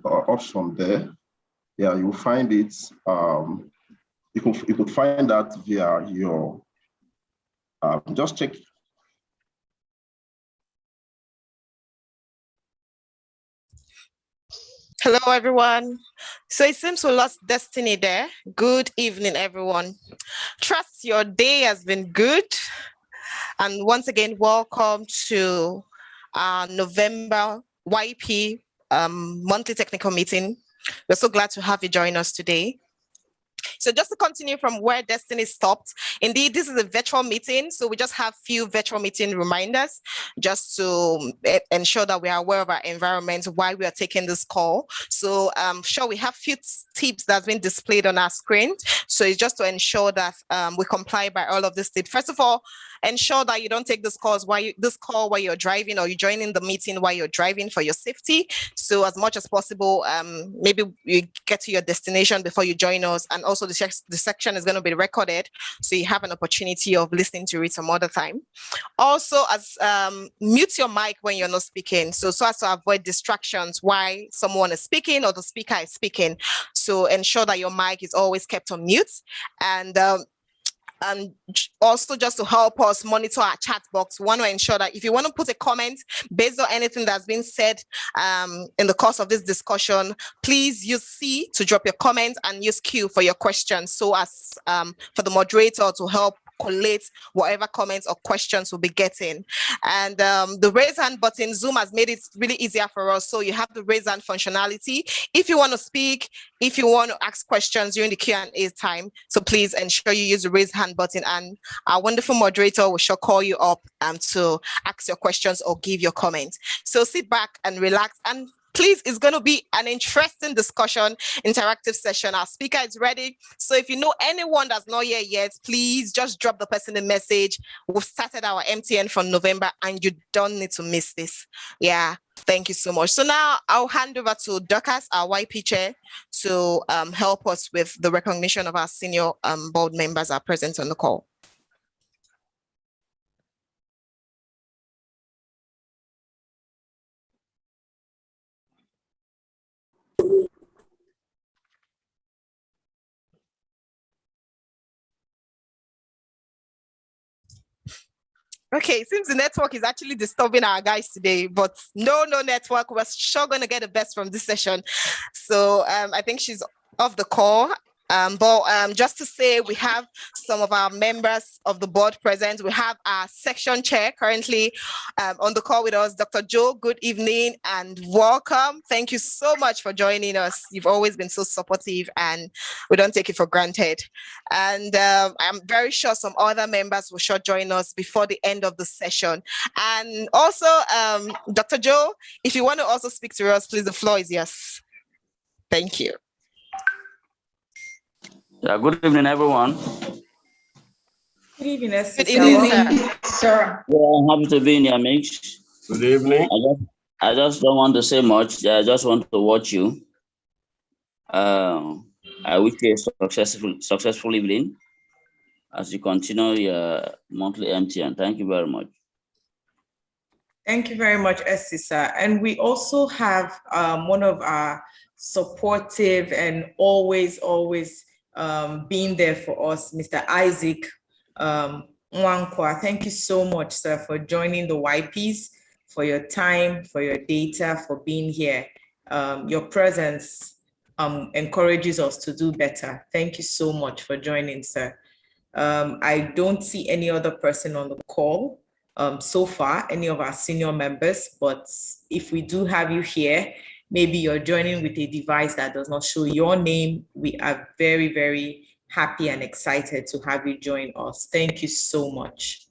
us from there. Yeah, you'll find it. You could find that via your, just check. Hello, everyone. So it seems we lost Destiny there. Good evening, everyone. Trust your day has been good. And once again, welcome to our November YP monthly technical meeting. We're so glad to have you join us today. So just to continue from where Destiny stopped, indeed, this is a virtual meeting. So we just have few virtual meeting reminders just to ensure that we are aware of our environment while we are taking this call. So I'm sure we have few tips that's been displayed on our screen. So it's just to ensure that we comply by all of these tips. First of all, ensure that you don't take this call while you're driving, or you're joining the meeting while you're driving for your safety. So as much as possible, maybe you get to your destination before you join us. And also the section is going to be recorded, so you have an opportunity of listening to it some other time. Also, as mute your mic when you're not speaking, so as to avoid distractions while someone is speaking or the speaker is speaking. So ensure that your mic is always kept on mute. And also, just to help us monitor our chat box, we want to ensure that if you want to put a comment based on anything that's been said in the course of this discussion, please use C to drop your comment and use Q for your questions, so as for the moderator to help collate whatever comments or questions we'll be getting. And the raise hand button, Zoom has made it really easier for us. So you have the raise hand functionality if you want to speak, if you want to ask questions during the Q&A time. So please ensure you use the raise hand button, and our wonderful moderator will sure call you up to ask your questions or give your comments. So sit back and relax, and please, it's going to be an interesting discussion, interactive session. Our speaker is ready. So if you know anyone that's not here yet, please just drop the person a message. We've started our MTN for November, and you don't need to miss this. Yeah, thank you so much. So now I'll hand over to Dorcas, our YP chair, to help us with the recognition of our senior board members are present on the call. Okay, it seems the network is actually disturbing our guys today, but no network. We're sure going to get the best from this session. So I think she's off the call. But just to say, we have some of our members of the board present. We have our section chair currently on the call with us, Dr. Joe. Good evening and welcome. Thank you so much for joining us. You've always been so supportive, and we don't take it for granted. And I'm very sure some other members will sure join us before the end of the session. And also, Dr. Joe, if you want to also speak to us, please, the floor is yours. Thank you. Yeah, good evening, everyone. Good evening, Good evening, sir. Yeah, I'm happy to be in your mix. Good evening. I just don't want to say much. I just want to watch you. I wish you a successful evening as you continue your monthly MTN. Thank you very much. Thank you very much, sir. And we also have one of our supportive and always being there for us, Mr. Isaac Nwankwa. Thank you so much, sir, for joining the YPs, for your time, for your data, for being here. Your presence encourages us to do better. Thank you so much for joining, sir. I don't see any other person on the call so far, any of our senior members, but if we do have you here, maybe you're joining with a device that does not show your name, we are very, very happy and excited to have you join us. Thank you so much.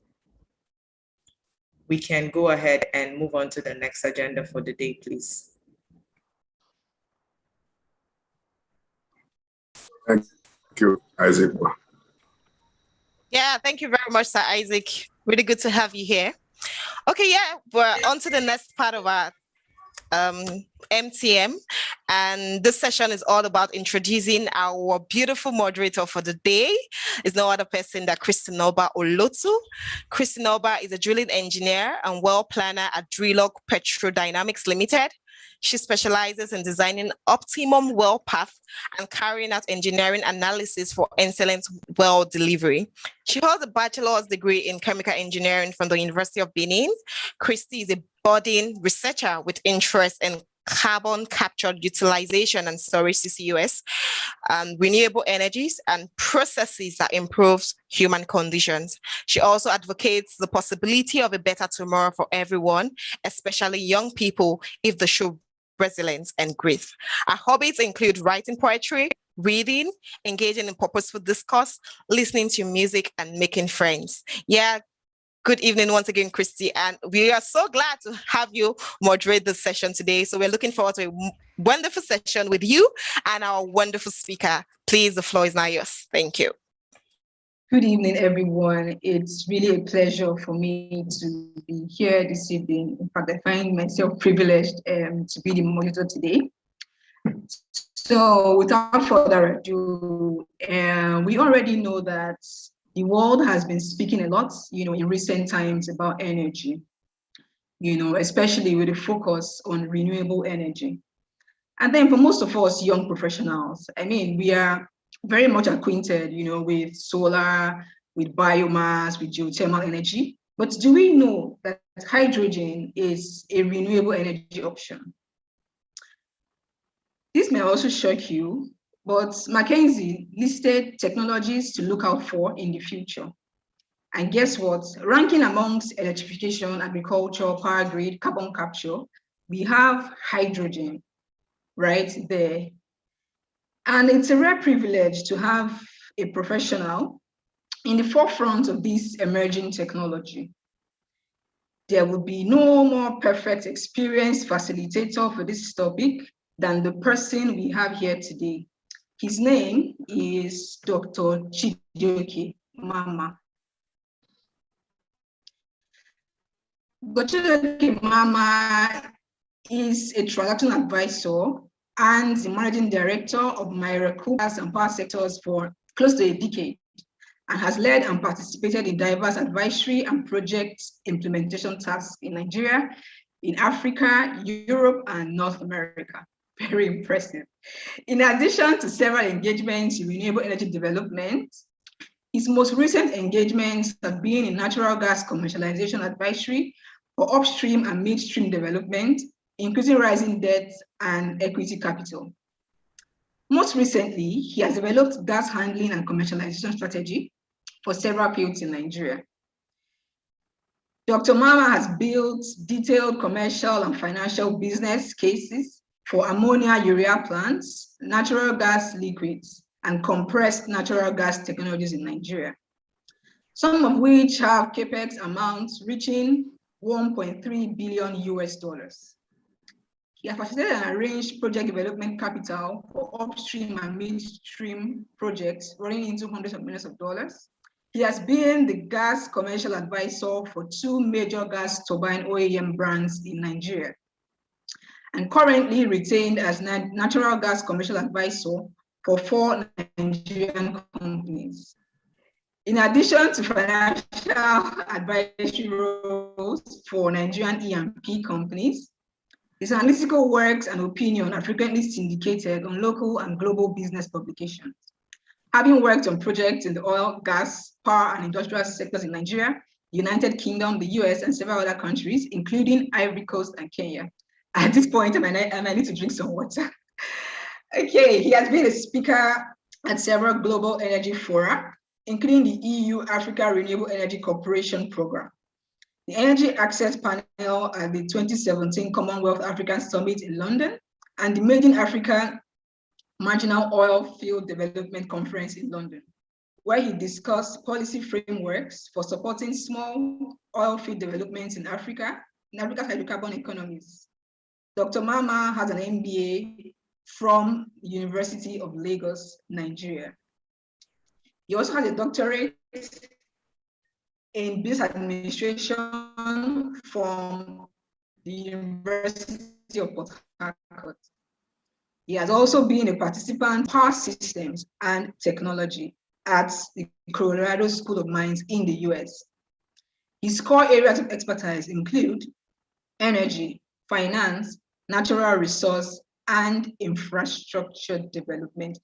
We can go ahead and move on to the next agenda for the day, please. Thank you, Isaac. Yeah, thank you very much, Sir Isaac. Really good to have you here. Okay, yeah, we're on to the next part of our MTM, and this session is all about introducing our beautiful moderator for the day. Is no other person than Christinoba Olotu. Christinoba is a drilling engineer and well planner at Drilog Petrodynamics Limited. She specializes in designing optimum well path and carrying out engineering analysis for excellent well delivery. She holds a bachelor's degree in chemical engineering from the University of Benin. Christy is a budding researcher with interest in carbon capture utilization and storage CCUS, renewable energies and processes that improve human conditions. She also advocates the possibility of a better tomorrow for everyone, especially young people, if they show resilience and grit. Her hobbies include writing poetry, reading, engaging in purposeful discourse, listening to music, and making friends. Yeah, good evening once again, Christy. And we are so glad to have you moderate this session today. So we're looking forward to a wonderful session with you and our wonderful speaker. Please, the floor is now yours. Thank you. Good evening, everyone. It's really a pleasure for me to be here this evening. In fact, I find myself privileged to be the moderator today. So without further ado, we already know that the world has been speaking a lot, in recent times about energy, especially with a focus on renewable energy. And then for most of us young professionals, we are very much acquainted, with solar, with biomass, with geothermal energy. But do we know that hydrogen is a renewable energy option? This may also shock you, but McKinsey listed technologies to look out for in the future. And guess what? Ranking amongst electrification, agriculture, power grid, carbon capture, we have hydrogen right there. And it's a rare privilege to have a professional in the forefront of this emerging technology. There will be no more perfect experienced facilitator for this topic than the person we have here today. His name is Dr. Chijioke Mama. Dr. Chijioke Mama is a transaction advisor and the managing director of Myrecool Gas and Power Sectors for close to a decade, and has led and participated in diverse advisory and project implementation tasks in Nigeria, in Africa, Europe, and North America. Very impressive. In addition to several engagements in renewable energy development, his most recent engagements have been in natural gas commercialization advisory for upstream and midstream development, increasing rising debt and equity capital. Most recently, he has developed gas handling and commercialization strategy for several fields in Nigeria. Dr. Mama has built detailed commercial and financial business cases for ammonia urea plants, natural gas liquids, and compressed natural gas technologies in Nigeria, some of which have capex amounts reaching $1.3 billion US. He has facilitated and arranged project development capital for upstream and midstream projects running into hundreds of millions of dollars. He has been the gas commercial advisor for 2 major gas turbine OEM brands in Nigeria, and currently retained as natural gas commercial advisor for 4 Nigerian companies. In addition to financial advisory roles for Nigerian E&P companies, his analytical works and opinion are frequently syndicated on local and global business publications. Having worked on projects in the oil, gas, power, and industrial sectors in Nigeria, United Kingdom, the US, and several other countries, including Ivory Coast and Kenya. At this point, I might need to drink some water. Okay, he has been a speaker at several global energy fora, including the EU Africa Renewable Energy Cooperation Program, the Energy Access Panel at the 2017 Commonwealth African Summit in London, and the Made in Africa Marginal Oil Field Development Conference in London, where he discussed policy frameworks for supporting small oil field developments in Africa's hydrocarbon economies. Dr. Mama has an MBA from the University of Lagos, Nigeria. He also has a doctorate in business administration from the University of Port Harcourt. He has also been a participant in power systems and technology at the Colorado School of Mines in the US. His core areas of expertise include energy, finance, natural resource, and infrastructure development.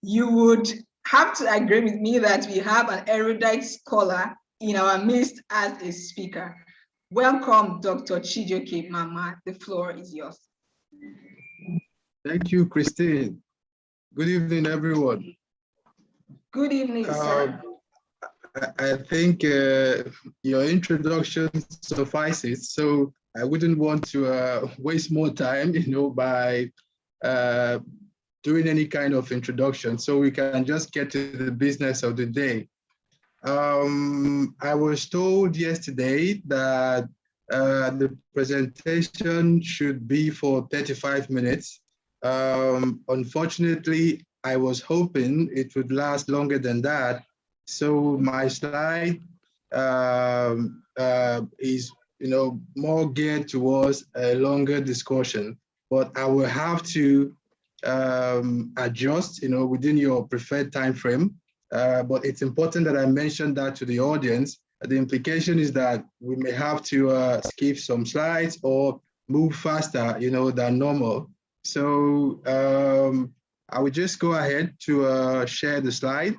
You would have to agree with me that we have an erudite scholar in our midst as a speaker. Welcome, Dr. Chijioke Mama. The floor is yours. Thank you, Christine. Good evening, everyone. Good evening, sir. I think your introduction suffices, so I wouldn't want to waste more time, by doing any kind of introduction, so we can just get to the business of the day. I was told yesterday that the presentation should be for 35 minutes. Unfortunately, I was hoping it would last longer than that. So my slide is, more geared towards a longer discussion, but I will have to adjust, within your preferred time frame. But it's important that I mention that to the audience. The implication is that we may have to skip some slides or move faster, than normal. So I will just go ahead to share the slide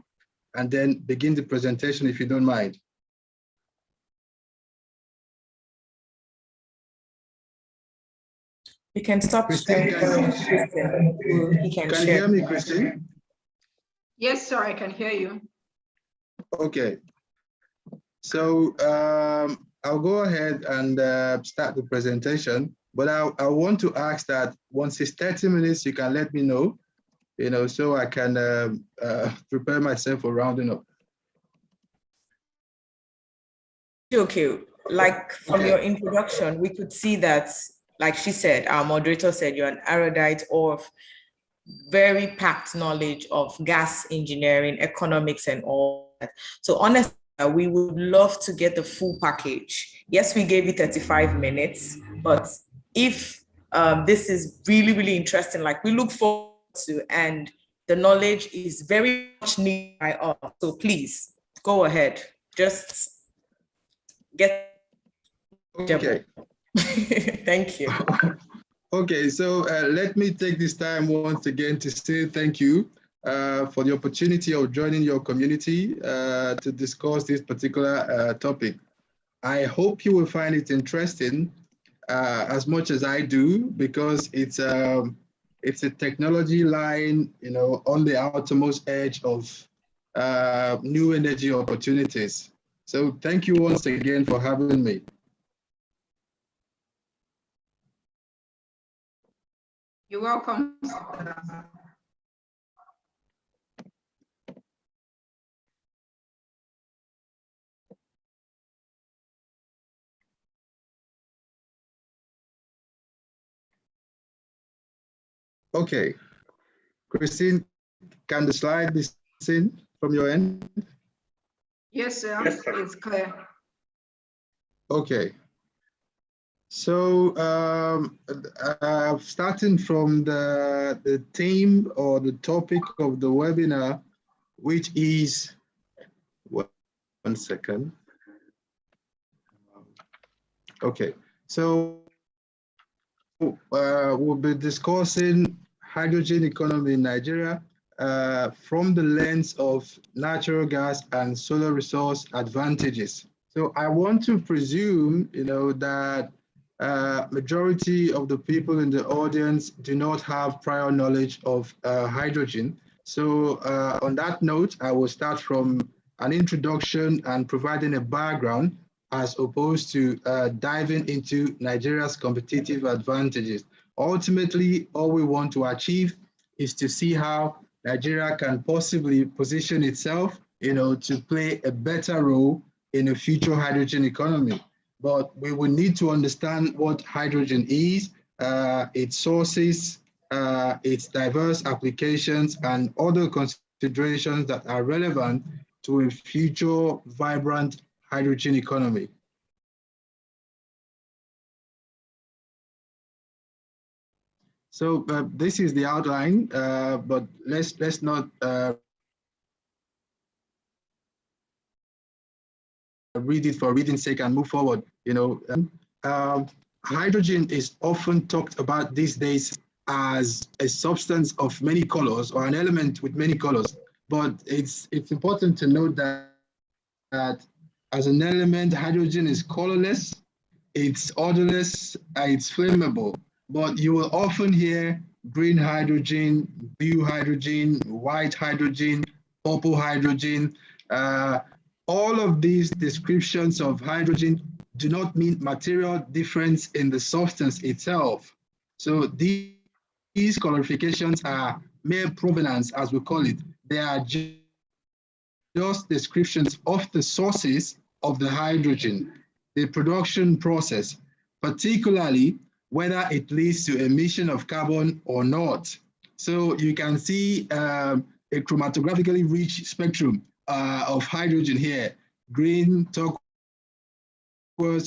and then begin the presentation, if you don't mind. You can stop Christine, sharing. Can you hear me, Christine? Yes, sir, I can hear you. Okay. So I'll go ahead and start the presentation, but I want to ask that once it's 30 minutes, you can let me know, so I can prepare myself for rounding up. Okay, like from your introduction, we could see that, like she said, our moderator said, you're an erudite of very packed knowledge of gas engineering, economics, and all that. So honestly, we would love to get the full package. Yes, we gave you 35 minutes, but if this is really, really interesting, like we look forward to, and the knowledge is very much needed by us. So please go ahead. Just get. Okay. Thank you. Okay, so let me take this time once again to say thank you for the opportunity of joining your community to discuss this particular topic. I hope you will find it interesting as much as I do, because it's a technology line, on the outermost edge of new energy opportunities. So thank you once again for having me. You're welcome. Okay, Christine, can the slide be seen from your end? Yes, sir. Yes, sir. It's clear. Okay. So starting from the theme or the topic of the webinar, which is, one second. Okay, so we'll be discussing hydrogen economy in Nigeria from the lens of natural gas and solar resource advantages. So I want to presume, that majority of the people in the audience do not have prior knowledge of hydrogen. So on that note, I will start from an introduction and providing a background, as opposed to diving into Nigeria's competitive advantages. Ultimately, all we want to achieve is to see how Nigeria can possibly position itself, to play a better role in a future hydrogen economy. But we will need to understand what hydrogen is, its sources, its diverse applications, and other considerations that are relevant to a future vibrant hydrogen economy. So this is the outline, but let's not read it for reading's sake and move forward. hydrogen is often talked about these days as a substance of many colors or an element with many colors. But it's important to note that as an element, hydrogen is colorless, it's odorless, it's flammable. But you will often hear green hydrogen, blue hydrogen, white hydrogen, purple hydrogen. All of these descriptions of hydrogen do not mean material difference in the substance itself. So these qualifications are mere provenance, as we call it. They are just descriptions of the sources of the hydrogen, the production process, particularly whether it leads to emission of carbon or not. So you can see a chromatographically rich spectrum of hydrogen here: green, turquoise,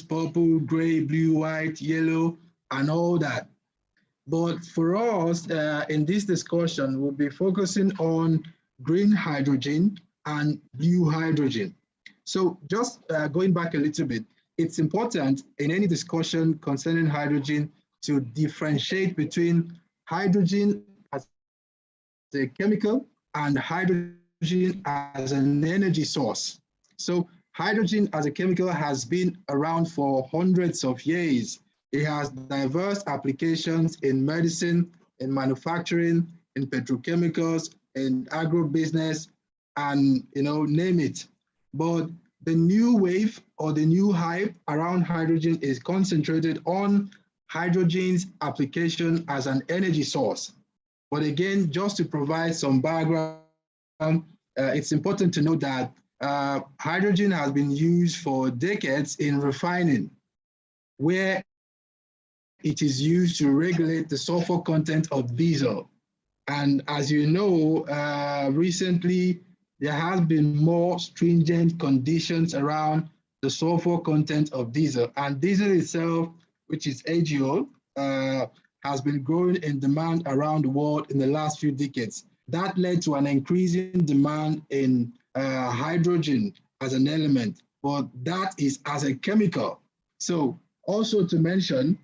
purple, gray, blue, white, yellow, and all that. But for us, in this discussion, we'll be focusing on green hydrogen and blue hydrogen. So just going back a little bit, it's important in any discussion concerning hydrogen to differentiate between hydrogen as a chemical and hydrogen as an energy source. So hydrogen as a chemical has been around for hundreds of years. It has diverse applications in medicine, in manufacturing, in petrochemicals, in agribusiness, and name it. But the new wave or the new hype around hydrogen is concentrated on hydrogen's application as an energy source. But again, just to provide some background, it's important to note that hydrogen has been used for decades in refining, where it is used to regulate the sulfur content of diesel. And as you know, recently, there has been more stringent conditions around the sulfur content of diesel. And diesel itself, which is AGO, has been growing in demand around the world in the last few decades. That led to an increasing demand in hydrogen as an element, but that is as a chemical. So also to mention,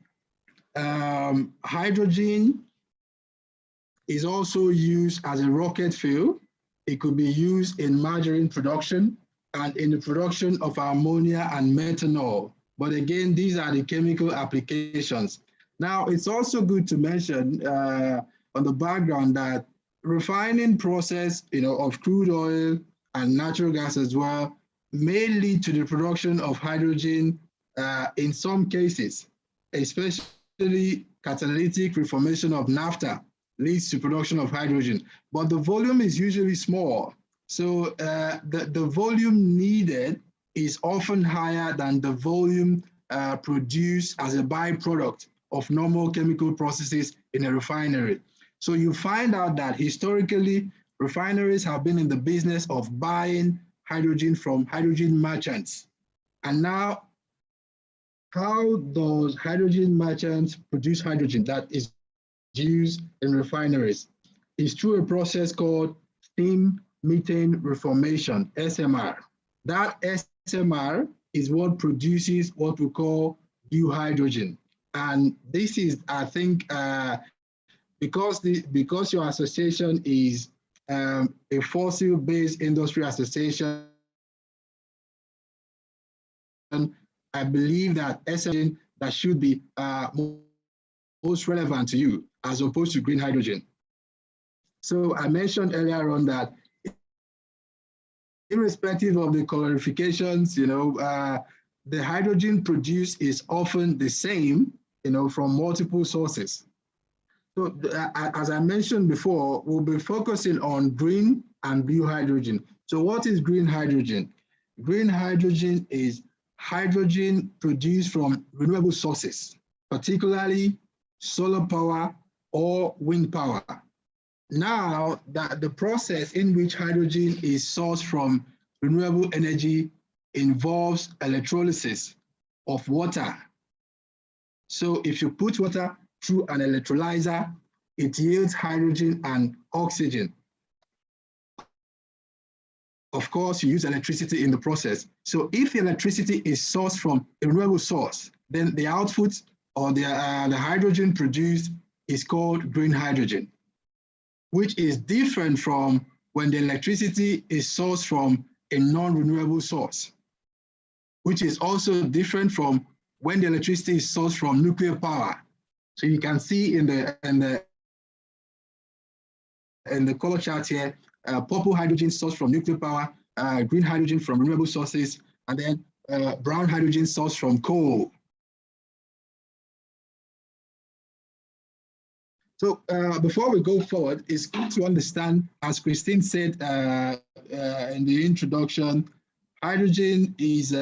hydrogen is also used as a rocket fuel. It could be used in margarine production and in the production of ammonia and methanol. But again, these are the chemical applications. Now, it's also good to mention on the background that refining process, of crude oil and natural gas as well, may lead to the production of hydrogen in some cases, especially catalytic reformation of naphtha leads to production of hydrogen, but the volume is usually small. So the volume needed is often higher than the volume produced as a byproduct of normal chemical processes in a refinery. So you find out that historically, refineries have been in the business of buying hydrogen from hydrogen merchants. And now, how does hydrogen merchants produce hydrogen that is used in refineries? Is through a process called steam methane reformation, SMR. That SMR is what produces what we call blue hydrogen. And this is, I think, because your association is a fossil-based industry association, I believe that SMR that should be most relevant to you as opposed to green hydrogen. So I mentioned earlier on that irrespective of the colorifications, the hydrogen produced is often the same, from multiple sources. So as I mentioned before, we'll be focusing on green and blue hydrogen. So what is green hydrogen? Green hydrogen is hydrogen produced from renewable sources, particularly solar power or wind power. Now, the process in which hydrogen is sourced from renewable energy involves electrolysis of water. So if you put water through an electrolyzer, it yields hydrogen and oxygen. Of course, you use electricity in the process. So if the electricity is sourced from a renewable source, then the output or the hydrogen produced is called green hydrogen, which is different from when the electricity is sourced from a non-renewable source, which is also different from when the electricity is sourced from nuclear power. So you can see in the color chart here, purple hydrogen sourced from nuclear power, green hydrogen from renewable sources, and then brown hydrogen sourced from coal. So before we go forward, it's good to understand, as Christine said in the introduction, hydrogen is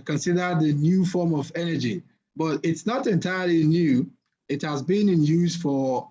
considered the new form of energy, but it's not entirely new. It has been in use for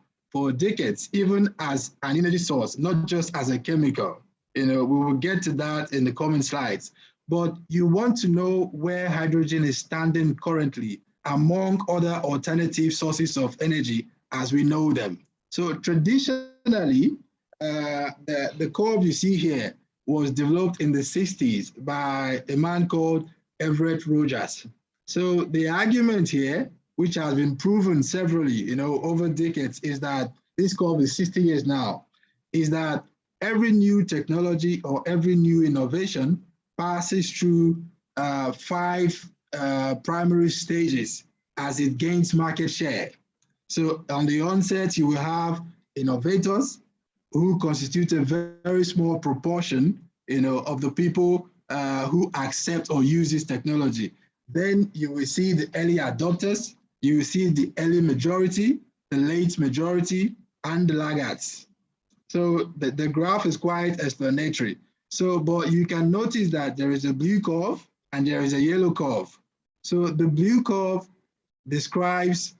decades, even as an energy source, not just as a chemical. You know, we will get to that in the coming slides. But you want to know where hydrogen is standing currently among other alternative sources of energy as we know them. So traditionally, the curve you see here was developed in the 60s by a man called Everett Rogers. So the argument here, which has been proven severally, you know, over decades, is that this curve is 60 years now, is that every new technology or every new innovation passes through 5 primary stages as it gains market share. So on the onset, you will have innovators who constitute a very small proportion, you know, of the people who accept or use this technology. Then you will see the early adopters, you will see the early majority, the late majority, and the laggards. So the graph is quite explanatory. So, but you can notice that there is a blue curve and there is a yellow curve. So the blue curve describes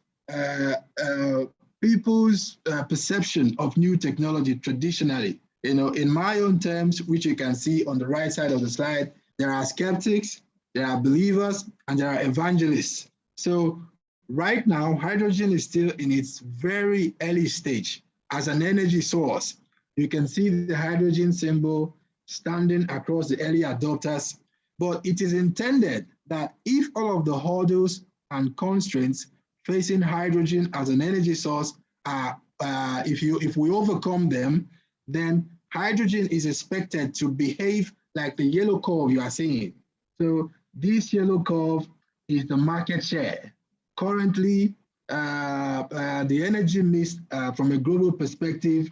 people's perception of new technology traditionally. You know, in my own terms, which you can see on the right side of the slide, there are skeptics, there are believers, and there are evangelists. So right now, hydrogen is still in its very early stage as an energy source. You can see the hydrogen symbol standing across the early adopters, but it is intended that if all of the hurdles and constraints facing hydrogen as an energy source are, if we overcome them, then hydrogen is expected to behave like the yellow curve you are seeing. So this yellow curve is the market share. Currently, the energy mix from a global perspective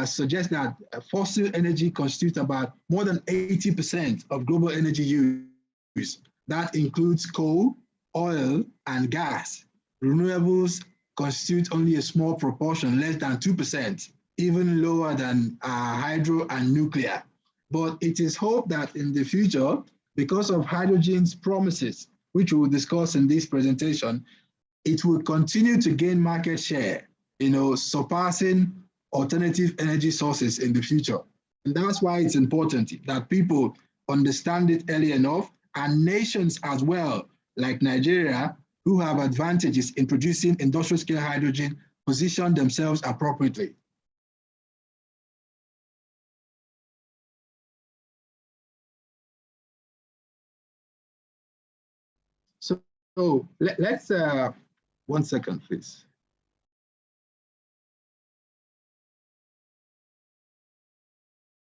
suggests that fossil energy constitutes about more than 80% of global energy use. That includes coal, oil, and gas. Renewables constitute only a small proportion, less than 2%, even lower than hydro and nuclear. But it is hoped that in the future, because of hydrogen's promises, which we will discuss in this presentation, it will continue to gain market share, you know, surpassing alternative energy sources in the future. And that's why it's important that people understand it early enough, and nations as well, like Nigeria, who have advantages in producing industrial scale hydrogen, position themselves appropriately. So let's, 1 second, please.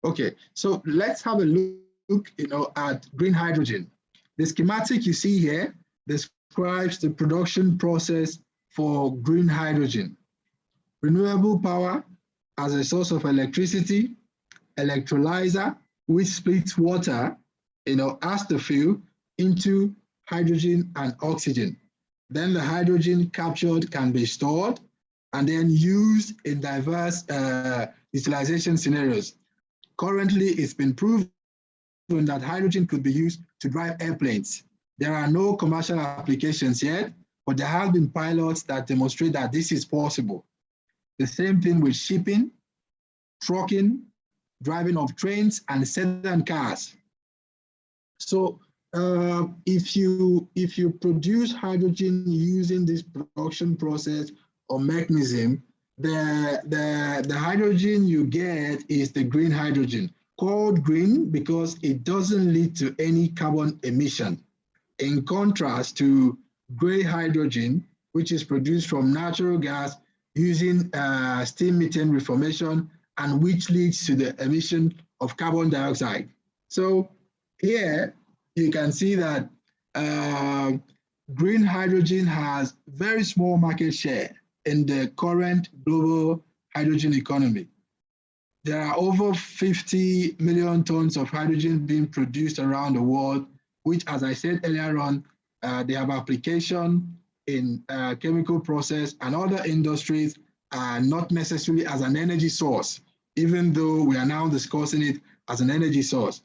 Okay, so let's have a look, you know, at green hydrogen. The schematic you see here describes the production process for green hydrogen. Renewable power as a source of electricity, electrolyzer, which splits water, you know, as the fuel into hydrogen and oxygen. Then the hydrogen captured can be stored and then used in diverse utilization scenarios. Currently, it's been proven that hydrogen could be used to drive airplanes. There are no commercial applications yet, but there have been pilots that demonstrate that this is possible. The same thing with shipping, trucking, driving of trains, and sedan cars. So if you produce hydrogen using this production process or mechanism, the hydrogen you get is the green hydrogen, called green because it doesn't lead to any carbon emission, in contrast to gray hydrogen, which is produced from natural gas using steam methane reformation, and which leads to the emission of carbon dioxide. So here you can see that green hydrogen has very small market share in the current global hydrogen economy. There are over 50 million tons of hydrogen being produced around the world, which, as I said earlier on, they have application in chemical process and other industries, not necessarily as an energy source, even though we are now discussing it as an energy source.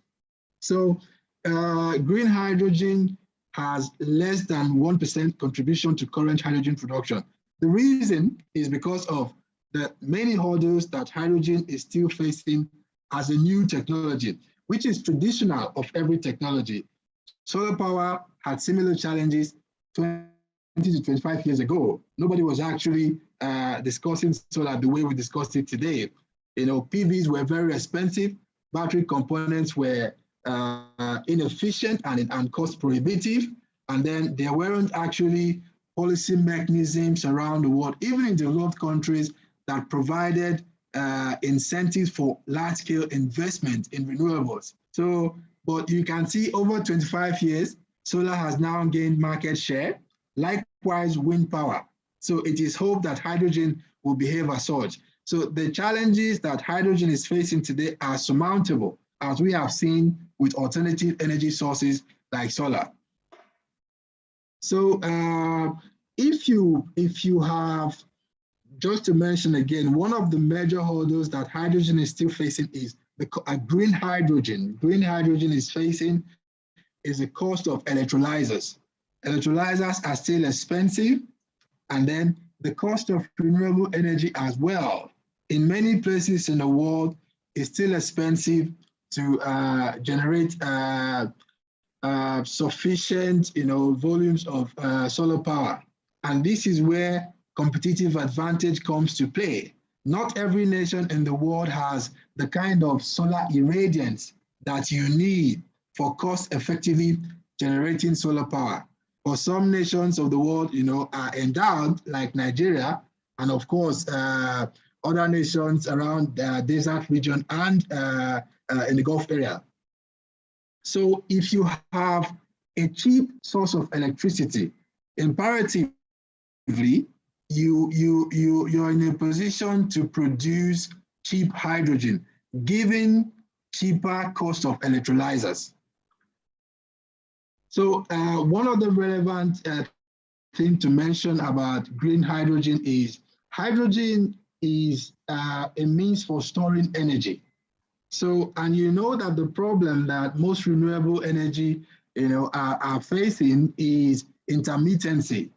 So green hydrogen has less than 1% contribution to current hydrogen production. The reason is because of the many hurdles that hydrogen is still facing as a new technology, which is traditional of every technology. Solar power had similar challenges 20 to 25 years ago. Nobody was actually discussing solar the way we discussed it today. You know, PVs were very expensive, battery components were inefficient and cost prohibitive, and then there weren't actually policy mechanisms around the world, even in developed countries, that provided incentives for large-scale investment in renewables. So, but you can see over 25 years, solar has now gained market share, likewise wind power. So it is hoped that hydrogen will behave as such. So the challenges that hydrogen is facing today are surmountable, as we have seen with alternative energy sources like solar. So if you have, just to mention again, one of the major hurdles that hydrogen is still facing is the green hydrogen. Green hydrogen is facing is the cost of electrolyzers. Electrolyzers are still expensive, and then the cost of renewable energy as well. In many places in the world, it's still expensive to generate sufficient, volumes of solar power. And this is where competitive advantage comes to play. Not every nation in the world has the kind of solar irradiance that you need for cost-effectively generating solar power. For some nations of the world, are endowed, like Nigeria, and of course, other nations around the desert region and in the Gulf area. So if you have a cheap source of electricity, imperatively, you're in a position to produce cheap hydrogen, given cheaper cost of electrolyzers. So one of the relevant things to mention about green hydrogen is a means for storing energy. So, and you know that the problem that most renewable energy, are facing is intermittency.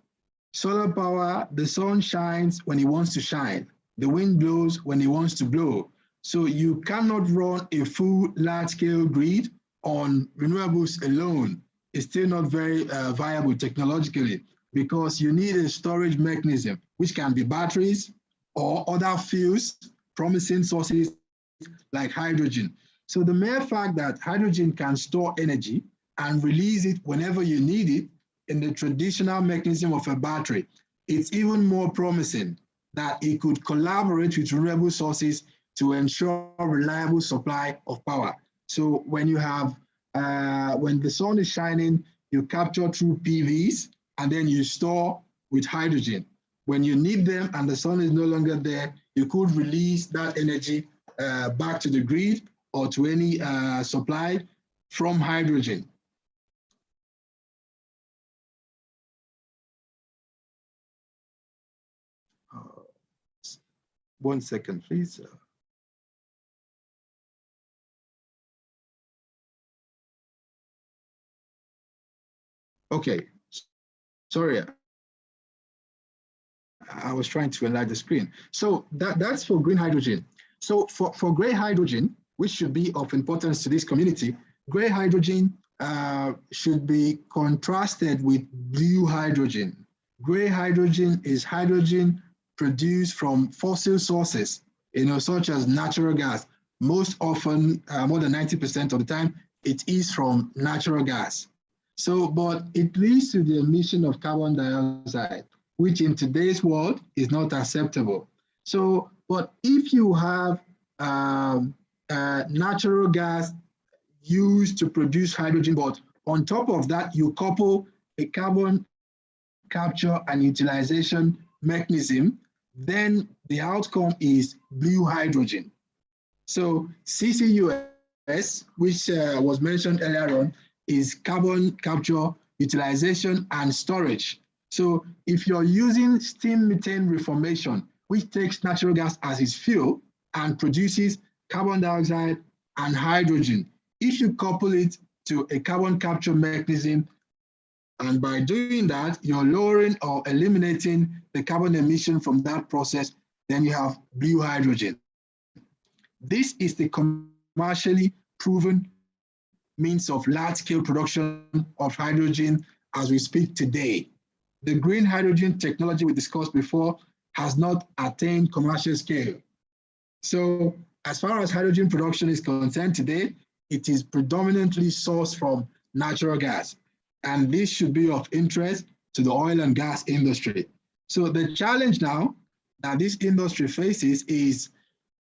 Solar power, the sun shines when it wants to shine. The wind blows when it wants to blow. So you cannot run a full large-scale grid on renewables alone. It's still not very viable technologically, because you need a storage mechanism, which can be batteries or other fuels, promising sources like hydrogen. So the mere fact that hydrogen can store energy and release it whenever you need it in the traditional mechanism of a battery, it's even more promising that it could collaborate with renewable sources to ensure reliable supply of power. So when you have, when the sun is shining, you capture through PVs and then you store with hydrogen. When you need them and the sun is no longer there, you could release that energy back to the grid or to any supply from hydrogen. One second, please. Okay, sorry. I was trying to enlarge the screen. So that's for green hydrogen. So for gray hydrogen, which should be of importance to this community, gray hydrogen should be contrasted with blue hydrogen. Gray hydrogen is hydrogen produced from fossil sources, such as natural gas. Most often, more than 90% of the time, it is from natural gas. So, but it leads to the emission of carbon dioxide, which in today's world is not acceptable. So, but if you have natural gas used to produce hydrogen, but on top of that, you couple a carbon capture and utilization mechanism, then the outcome is blue hydrogen. So CCUS, which was mentioned earlier on, is carbon capture, utilization, and storage. So if you're using steam methane reformation, which takes natural gas as its fuel and produces carbon dioxide and hydrogen, if you couple it to a carbon capture mechanism, and by doing that, you're lowering or eliminating the carbon emission from that process, then you have blue hydrogen. This is the commercially proven means of large-scale production of hydrogen as we speak today. The green hydrogen technology we discussed before has not attained commercial scale. So as far as hydrogen production is concerned today, it is predominantly sourced from natural gas. And this should be of interest to the oil and gas industry. So the challenge now that this industry faces is,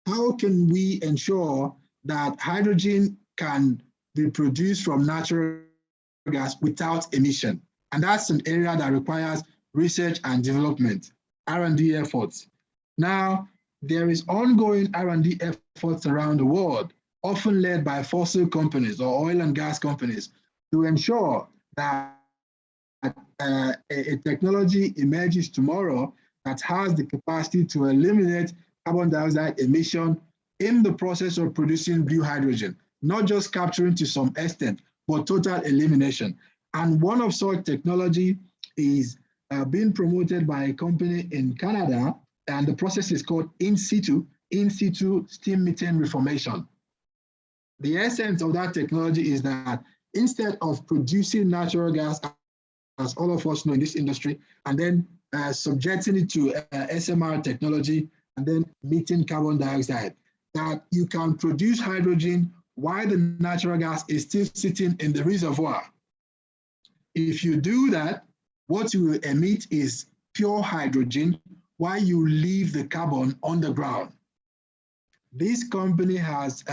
how can we ensure that hydrogen can be produced from natural gas without emission? And that's an area that requires research and development, R&D efforts. Now, there is ongoing R&D efforts around the world, often led by fossil companies or oil and gas companies, to ensure that a technology emerges tomorrow that has the capacity to eliminate carbon dioxide emission in the process of producing blue hydrogen, not just capturing to some extent, but total elimination. And one of such technology is being promoted by a company in Canada, and the process is called in situ steam methane reformation. The essence of that technology is that instead of producing natural gas, as all of us know in this industry, and then subjecting it to SMR technology and then emitting carbon dioxide, that you can produce hydrogen while the natural gas is still sitting in the reservoir. If you do that, what you will emit is pure hydrogen while you leave the carbon on the ground. This company has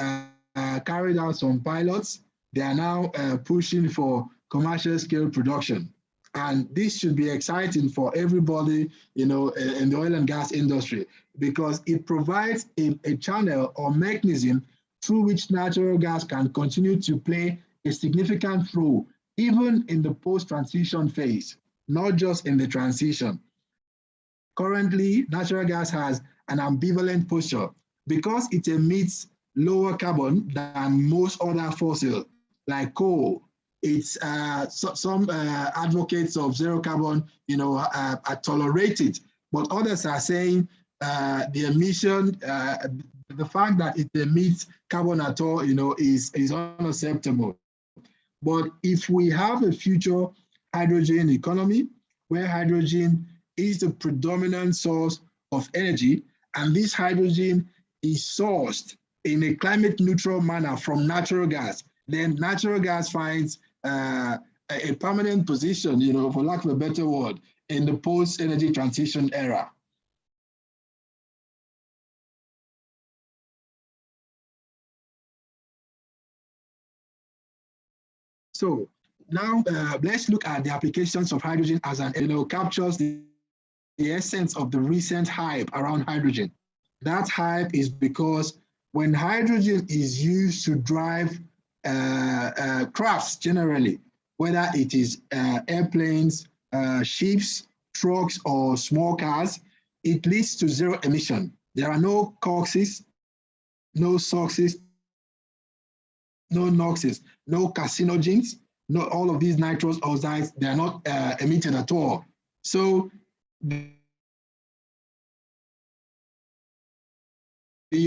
carried out some pilots. They are now pushing for commercial scale production. And this should be exciting for everybody, in the oil and gas industry, because it provides a channel or mechanism through which natural gas can continue to play a significant role, even in the post-transition phase, not just in the transition. Currently, natural gas has an ambivalent posture because it emits lower carbon than most other fossil, like coal. It's some advocates of zero carbon, are tolerated, but others are saying the emission, the fact that it emits carbon at all, is unacceptable. But if we have a future hydrogen economy where hydrogen is the predominant source of energy, and this hydrogen is sourced in a climate neutral manner from natural gas, then natural gas finds a permanent position, for lack of a better word, in the post-energy transition era. So now let's look at the applications of hydrogen as an, captures the essence of the recent hype around hydrogen. That hype is because when hydrogen is used to drive crafts generally, whether it is airplanes, ships, trucks, or small cars, it leads to zero emission. There are no COXes, no SOXes, no NOXes, no carcinogens, no all of these nitrous oxides, they are not emitted at all. So the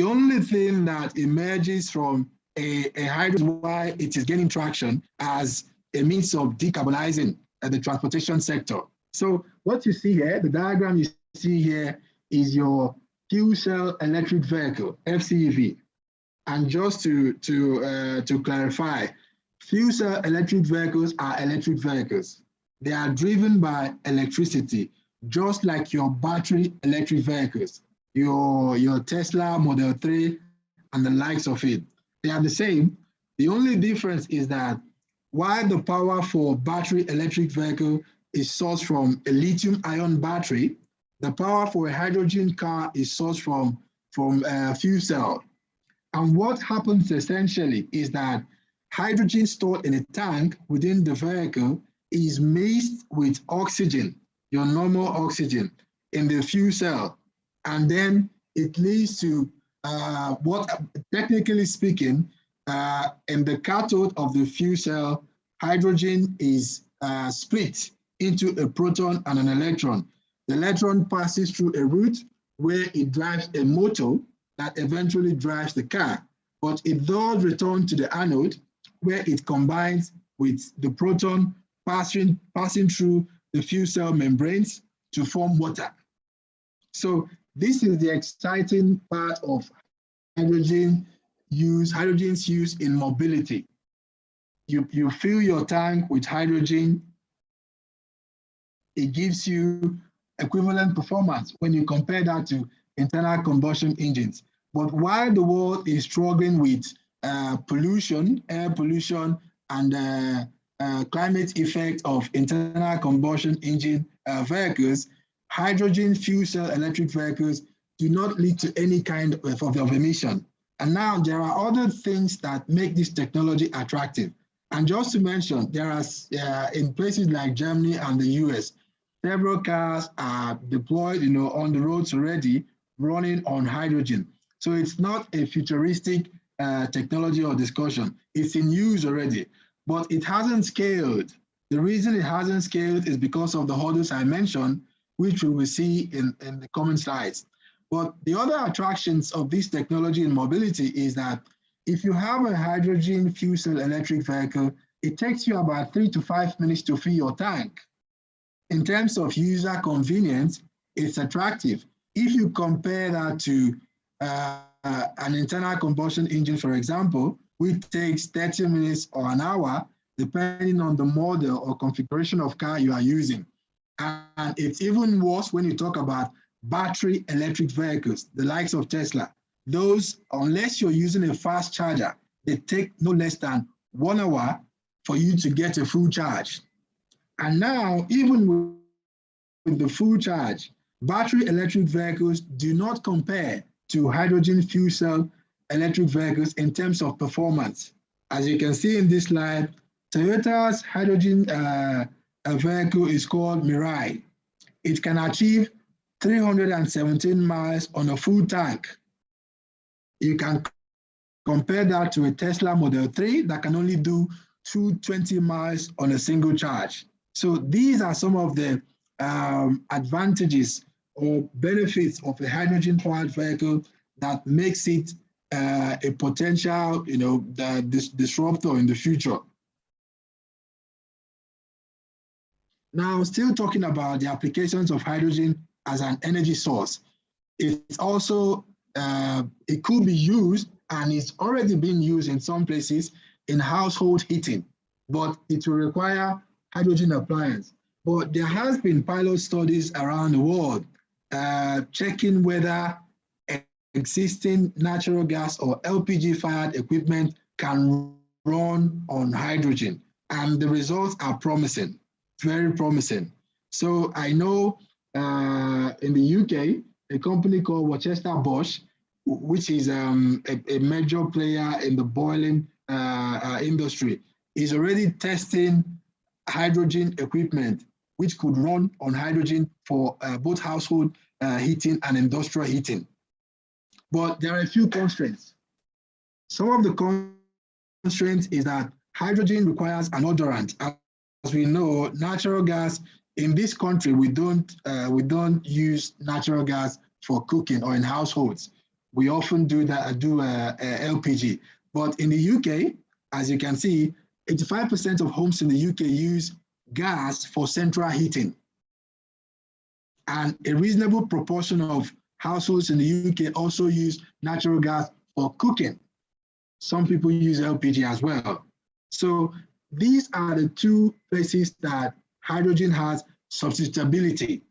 only thing that emerges from a hydrogen, why it is gaining traction as a means of decarbonizing the transportation sector. So what you see here, the diagram you see here is your fuel cell electric vehicle, FCEV. And just to clarify, Fuel cell electric vehicles are electric vehicles. They are driven by electricity, just like your battery electric vehicles, your Tesla Model 3 and the likes of it. They are the same. The only difference is that while the power for battery electric vehicle is sourced from a lithium-ion battery, the power for a hydrogen car is sourced from fuel cell. And what happens essentially is that hydrogen stored in a tank within the vehicle is mixed with oxygen, your normal oxygen, in the fuel cell. And then it leads to what, technically speaking, in the cathode of the fuel cell, hydrogen is split into a proton and an electron. The electron passes through a route where it drives a motor that eventually drives the car, but it does return to the anode where it combines with the proton passing through the fuel cell membranes to form water. So this is the exciting part of hydrogen's use in mobility. You fill your tank with hydrogen, it gives you equivalent performance when you compare that to internal combustion engines. But while the world is struggling with pollution, air pollution, and climate effect of internal combustion engine vehicles, hydrogen fuel cell electric vehicles do not lead to any kind of emission. And now there are other things that make this technology attractive. And just to mention, there are in places like Germany and the US, several cars are deployed, on the roads already, running on hydrogen. So it's not a futuristic technology or discussion. It's in use already, but it hasn't scaled. The reason it hasn't scaled is because of the hurdles I mentioned, which we will see in the coming slides. But the other attractions of this technology in mobility is that if you have a hydrogen fuel cell electric vehicle, it takes you about 3 to 5 minutes to fill your tank. In terms of user convenience, it's attractive. If you compare that to an internal combustion engine, for example, which takes 30 minutes or an hour, depending on the model or configuration of car you are using. And it's even worse when you talk about battery electric vehicles, the likes of Tesla. Those, unless you're using a fast charger, they take no less than 1 hour for you to get a full charge. And now, even with the full charge, battery electric vehicles do not compare to hydrogen fuel cell electric vehicles in terms of performance. As you can see in this slide, Toyota's hydrogen vehicle is called Mirai. It can achieve 317 miles on a full tank. You can compare that to a Tesla Model 3 that can only do 220 miles on a single charge. So these are some of the advantages or benefits of a hydrogen-powered vehicle that makes it a potential, disruptor in the future. Now, still talking about the applications of hydrogen as an energy source, it's also, it could be used, and it's already been used in some places in household heating, but it will require hydrogen appliance. But there has been pilot studies around the world checking whether existing natural gas or LPG-fired equipment can run on hydrogen, and the results are promising, very promising. So I know in the UK, a company called Worcester Bosch, which is a major player in the boiling industry, is already testing hydrogen equipment which could run on hydrogen for both household heating and industrial heating. But there are a few constraints. Some of the constraints is that hydrogen requires an odorant. As we know, natural gas in this country, we don't use natural gas for cooking or in households. We often do LPG. But in the UK, as you can see, 85% of homes in the UK use gas for central heating. And a reasonable proportion of households in the UK also use natural gas for cooking. Some people use LPG as well. So these are the two places that hydrogen has substitutability.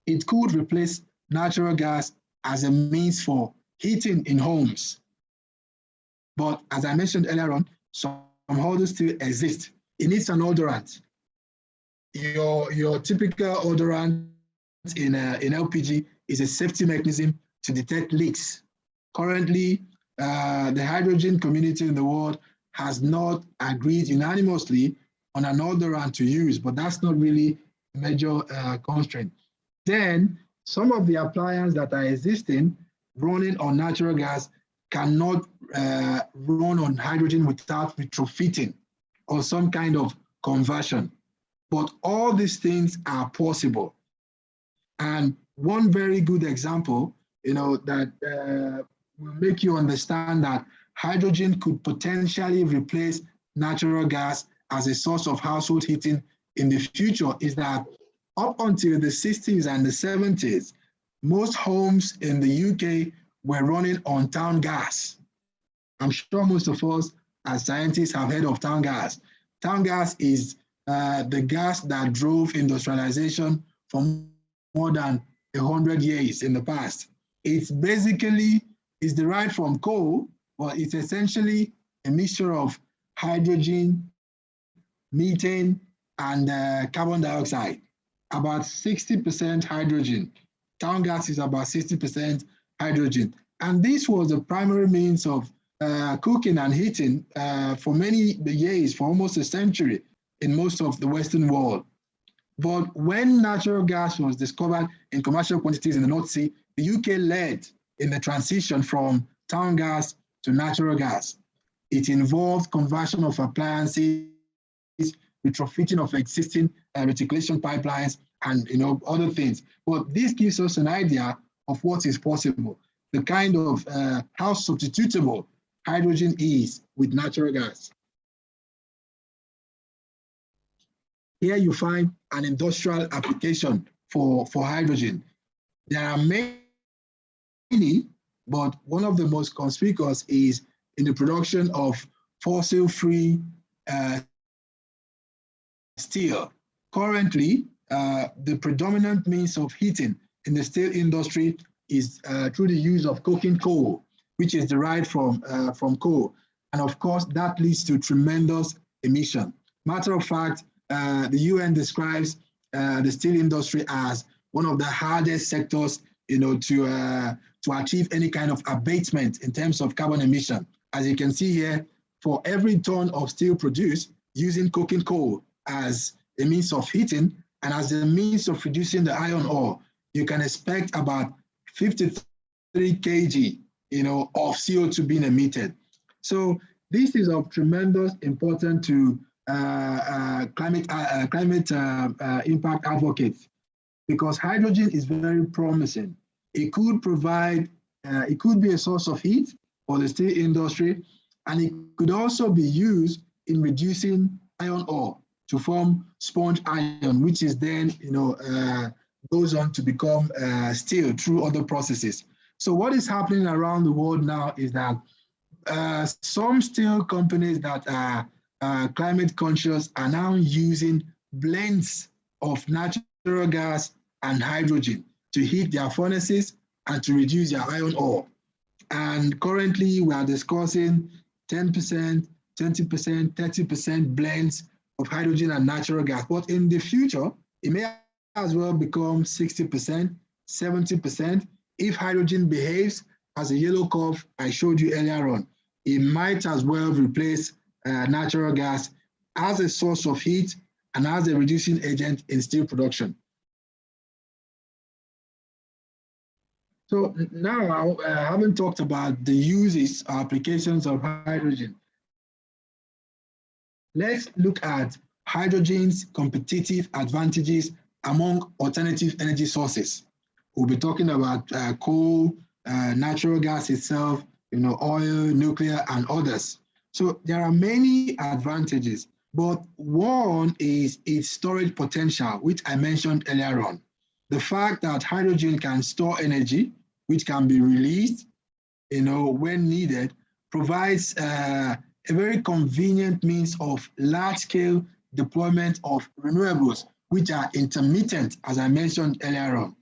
It could replace natural gas as a means for heating in homes. But as I mentioned earlier on, some hurdles still exist. It needs an odorant. Your typical odorant in LPG is a safety mechanism to detect leaks. Currently, the hydrogen community in the world has not agreed unanimously on an odorant to use, but that's not really a major constraint. Then some of the appliances that are existing running on natural gas cannot run on hydrogen without retrofitting or some kind of conversion. But all these things are possible. And one very good example, that will make you understand that hydrogen could potentially replace natural gas as a source of household heating in the future is that up until the 60s and the 70s, most homes in the UK were running on town gas. I'm sure most of us as scientists have heard of town gas. Town gas is the gas that drove industrialization for more than 100 years in the past. It's basically derived from coal, but it's essentially a mixture of hydrogen, methane, and carbon dioxide. About 60% hydrogen. Town gas is about 60% hydrogen. And this was the primary means of cooking and heating for many years, for almost a century in most of the Western world. But when natural gas was discovered in commercial quantities in the North Sea, the UK led in the transition from town gas to natural gas. It involved conversion of appliances, retrofitting of existing reticulation pipelines, and other things. But this gives us an idea of what is possible, the kind of how substitutable hydrogen is with natural gas. Here you find an industrial application for hydrogen. There are many, but one of the most conspicuous is in the production of fossil-free steel. Currently, the predominant means of heating in the steel industry is through the use of coking coal, which is derived from coal. And of course, that leads to tremendous emission. Matter of fact, the UN describes the steel industry as one of the hardest sectors, to achieve any kind of abatement in terms of carbon emission. As you can see here, for every ton of steel produced using coking coal as a means of heating and as a means of reducing the iron ore, you can expect about 53 kg, of CO2 being emitted. So this is of tremendous importance to climate impact advocates, because hydrogen is very promising. It could provide, it could be a source of heat for the steel industry, and it could also be used in reducing iron ore to form sponge iron, which is then, goes on to become steel through other processes. So what is happening around the world now is that some steel companies that are climate conscious are now using blends of natural gas and hydrogen to heat their furnaces and to reduce their iron ore. And currently we are discussing 10%, 20%, 30% blends of hydrogen and natural gas. But in the future, it may as well become 60%, 70%. If hydrogen behaves as a yellow curve I showed you earlier on, it might as well replace natural gas as a source of heat and as a reducing agent in steel production. So now, I haven't talked about the uses or applications of hydrogen. Let's look at hydrogen's competitive advantages among alternative energy sources. We'll be talking about coal, natural gas itself, oil, nuclear, and others. So there are many advantages, but one is its storage potential, which I mentioned earlier on. The fact that hydrogen can store energy, which can be released, when needed, provides a very convenient means of large-scale deployment of renewables, which are intermittent, as I mentioned earlier on.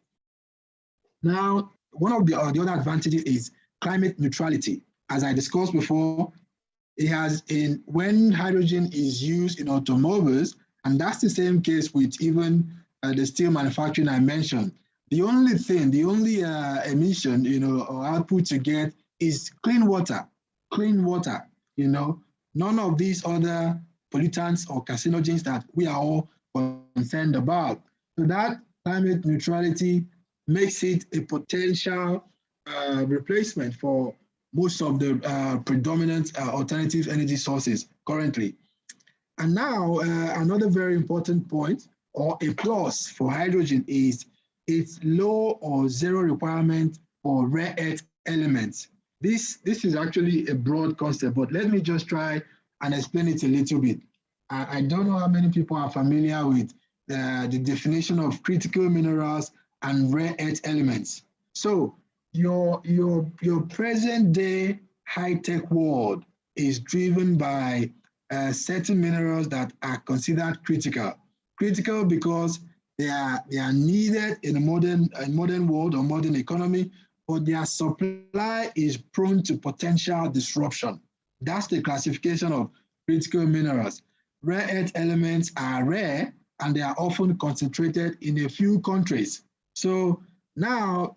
Now, one of the other advantages is climate neutrality. As I discussed before, when hydrogen is used in automobiles, and that's the same case with even the steel manufacturing I mentioned, the only emission, or output you get is clean water, none of these other pollutants or carcinogens that we are all concerned about. So that climate neutrality makes it a potential replacement for most of the predominant alternative energy sources currently. And now, another very important point or a plus for hydrogen is its low or zero requirement for rare earth elements. This is actually a broad concept, but let me just try and explain it a little bit. I don't know how many people are familiar with the definition of critical minerals and rare earth elements. So your present day high-tech world is driven by certain minerals that are considered critical. Critical because they are needed in a modern world or modern economy, but their supply is prone to potential disruption. That's the classification of critical minerals. Rare earth elements are rare and they are often concentrated in a few countries. So now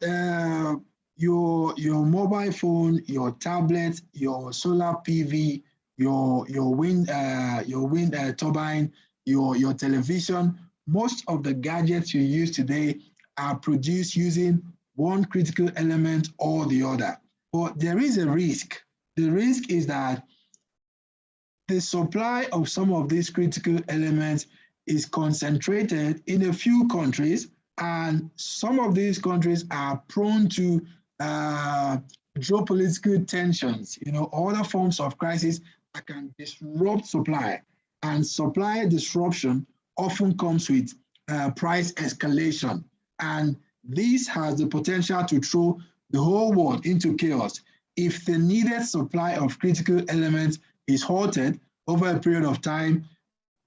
your mobile phone, your tablet, your solar PV, your wind turbine, your television, most of the gadgets you use today are produced using one critical element or the other. But there is a risk. The risk is that the supply of some of these critical elements is concentrated in a few countries, and some of these countries are prone to geopolitical tensions, other forms of crisis that can disrupt supply. And supply disruption often comes with price escalation. And this has the potential to throw the whole world into chaos. If the needed supply of critical elements is halted over a period of time,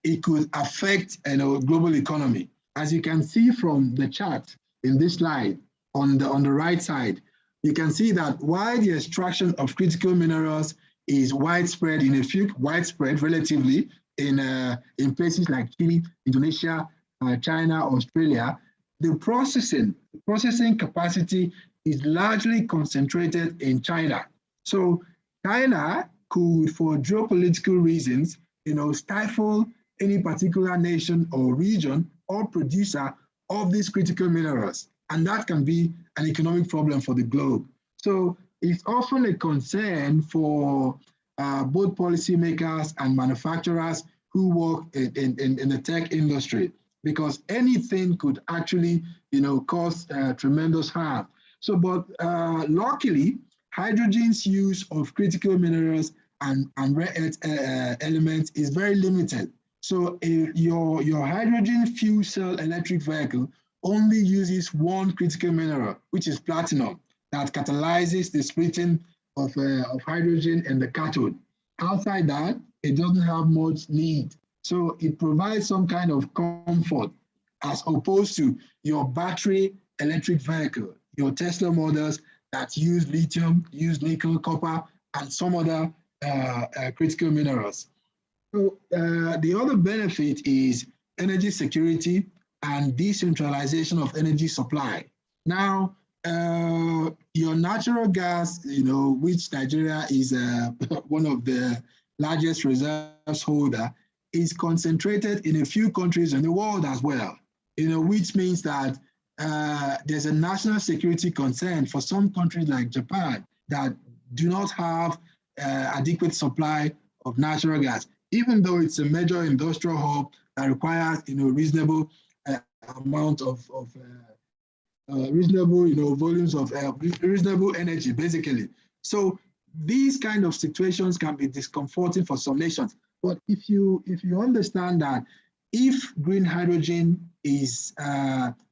it could affect global economy. As you can see from the chart in this slide on the right side, you can see that while the extraction of critical minerals is widespread relatively in places like Chile, Indonesia, China, Australia, the processing capacity is largely concentrated in China. So China could, for geopolitical reasons, stifle any particular nation or region or producer of these critical minerals. And that can be an economic problem for the globe. So it's often a concern for both policymakers and manufacturers who work in the tech industry, because anything could actually, cause tremendous harm. So, but luckily, hydrogen's use of critical minerals and rare earth elements is very limited. So your hydrogen fuel cell electric vehicle only uses one critical mineral, which is platinum, that catalyzes the splitting of hydrogen in the cathode. Outside that, it doesn't have much need. So it provides some kind of comfort as opposed to your battery electric vehicle, your Tesla models that use lithium, use nickel, copper, and some other critical minerals. So the other benefit is energy security and decentralization of energy supply. Now, your natural gas, which Nigeria is one of the largest reserves holder, is concentrated in a few countries in the world as well, which means that there's a national security concern for some countries like Japan that do not have adequate supply of natural gas, even though it's a major industrial hub that requires, reasonable amount of reasonable, volumes of reasonable energy, basically. So these kind of situations can be discomforting for some nations. But if you understand that if green hydrogen is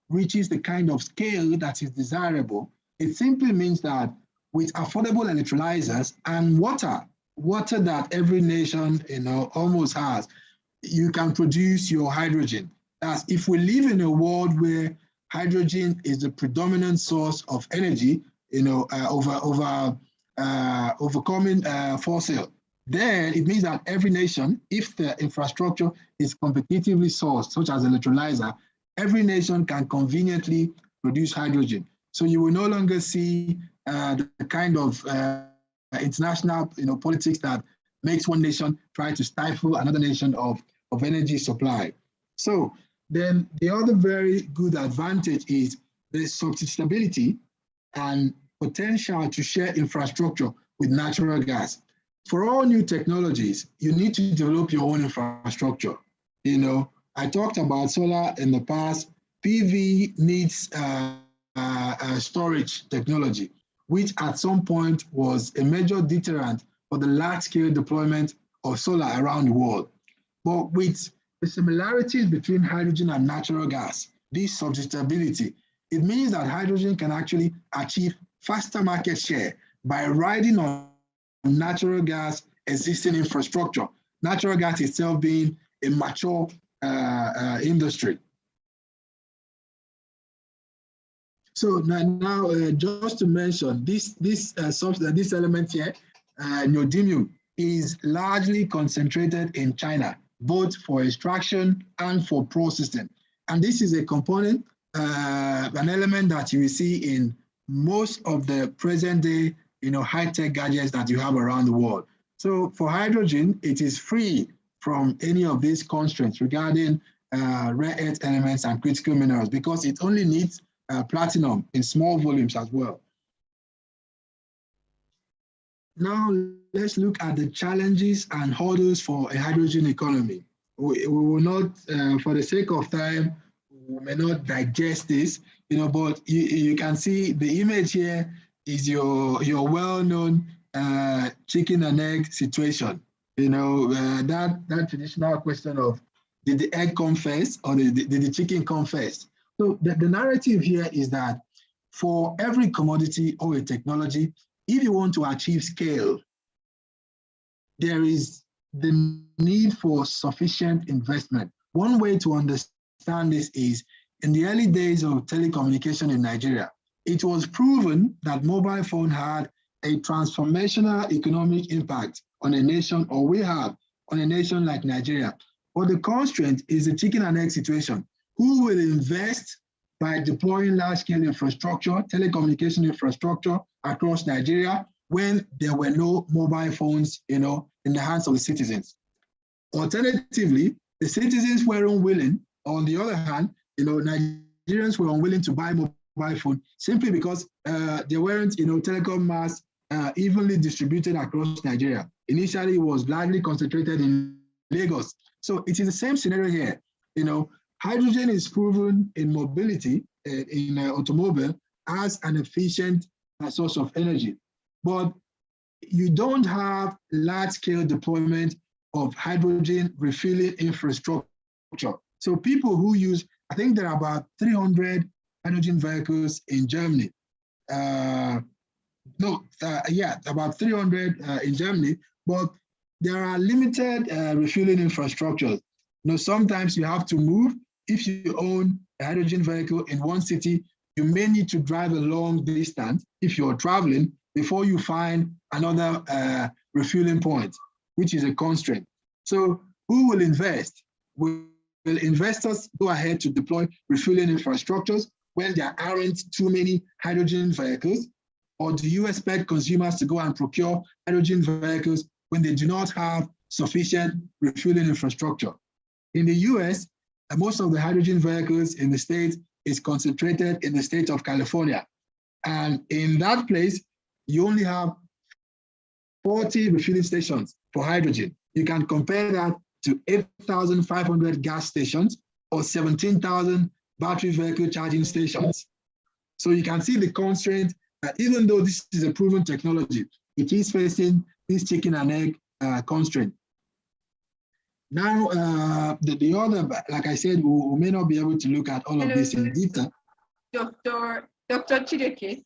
reaches the kind of scale that is desirable, it simply means that with affordable electrolyzers and water, water that every nation, almost has, you can produce your hydrogen. As if we live in a world where hydrogen is the predominant source of energy, overcoming fossil, then it means that every nation, if the infrastructure is competitively sourced, such as electrolyzer, every nation can conveniently produce hydrogen. So you will no longer see the kind of international politics that makes one nation try to stifle another nation of energy supply. So then the other very good advantage is the substitutability and potential to share infrastructure with natural gas. For all new technologies, you need to develop your own infrastructure. I talked about solar in the past. PV needs storage technology, which at some point was a major deterrent for the large-scale deployment of solar around the world. But with the similarities between hydrogen and natural gas, this substitutability, it means that hydrogen can actually achieve faster market share by riding on natural gas existing infrastructure, natural gas itself being a mature industry. So now just to mention, this element here, neodymium, is largely concentrated in China, both for extraction and for processing. And this is a component, an element that you will see in most of the present day, high-tech gadgets that you have around the world. So for hydrogen, it is free from any of these constraints regarding rare earth elements and critical minerals, because it only needs platinum in small volumes as well. Now let's look at the challenges and hurdles for a hydrogen economy. We will not, for the sake of time, we may not digest this, but you can see the image here is your well-known chicken and egg situation. That traditional question of, did the egg come first or did the chicken come first? So the narrative here is that for every commodity or a technology, if you want to achieve scale, there is the need for sufficient investment. One way to understand this is, in the early days of telecommunication in Nigeria, it was proven that mobile phone had a transformational economic impact on a nation, or we have on a nation like Nigeria. But the constraint is the chicken and egg situation. Who will invest by deploying large-scale infrastructure, telecommunication infrastructure across Nigeria when there were no mobile phones, in the hands of the citizens? Alternatively, the citizens were unwilling. On the other hand, Nigerians were unwilling to buy mobile phone simply because there weren't, telecom masts evenly distributed across Nigeria. Initially, it was largely concentrated in Lagos. So it is the same scenario here. Hydrogen is proven in mobility, in automobile, as an efficient source of energy. But you don't have large-scale deployment of hydrogen refilling infrastructure. So people who use, I think there are about 300 hydrogen vehicles in Germany. About 300 in Germany, but there are limited refueling infrastructures. Sometimes you have to move. If you own a hydrogen vehicle in one city, you may need to drive a long distance if you're traveling before you find another refueling point, which is a constraint. So who will invest? Will investors go ahead to deploy refueling infrastructures when there aren't too many hydrogen vehicles? Or do you expect consumers to go and procure hydrogen vehicles when they do not have sufficient refueling infrastructure? In the US, most of the hydrogen vehicles in the state is concentrated in the state of California. And in that place, you only have 40 refueling stations for hydrogen. You can compare that to 8,500 gas stations or 17,000 battery vehicle charging stations. So you can see the constraint that even though this is a proven technology, it is facing this chicken and egg constraint. Now, the other, like I said, we may not be able to look at all of this in detail. Dr. Chideke.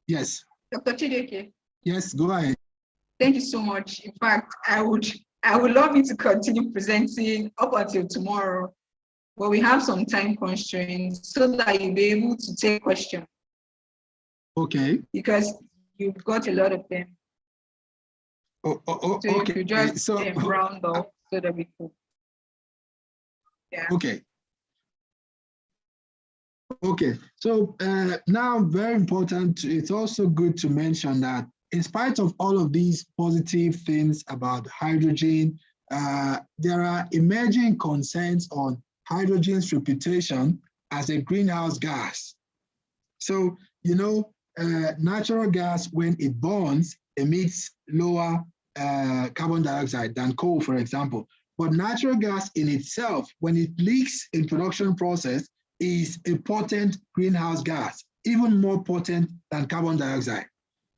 Yes. Dr. Chideke. Yes, go ahead. Thank you so much. In fact, I would love you to continue presenting up until tomorrow, but we have some time constraints so that you'll be able to take questions. Okay. Because you've got a lot of them. So if you just round off so that we could. Yeah. Okay. Okay. So now, very important. It's also good to mention that in spite of all of these positive things about hydrogen, there are emerging concerns on hydrogen's reputation as a greenhouse gas. So, you know, natural gas, when it burns, emits lower carbon dioxide than coal, for example. But natural gas in itself, when it leaks in production process, is a potent greenhouse gas, even more potent than carbon dioxide.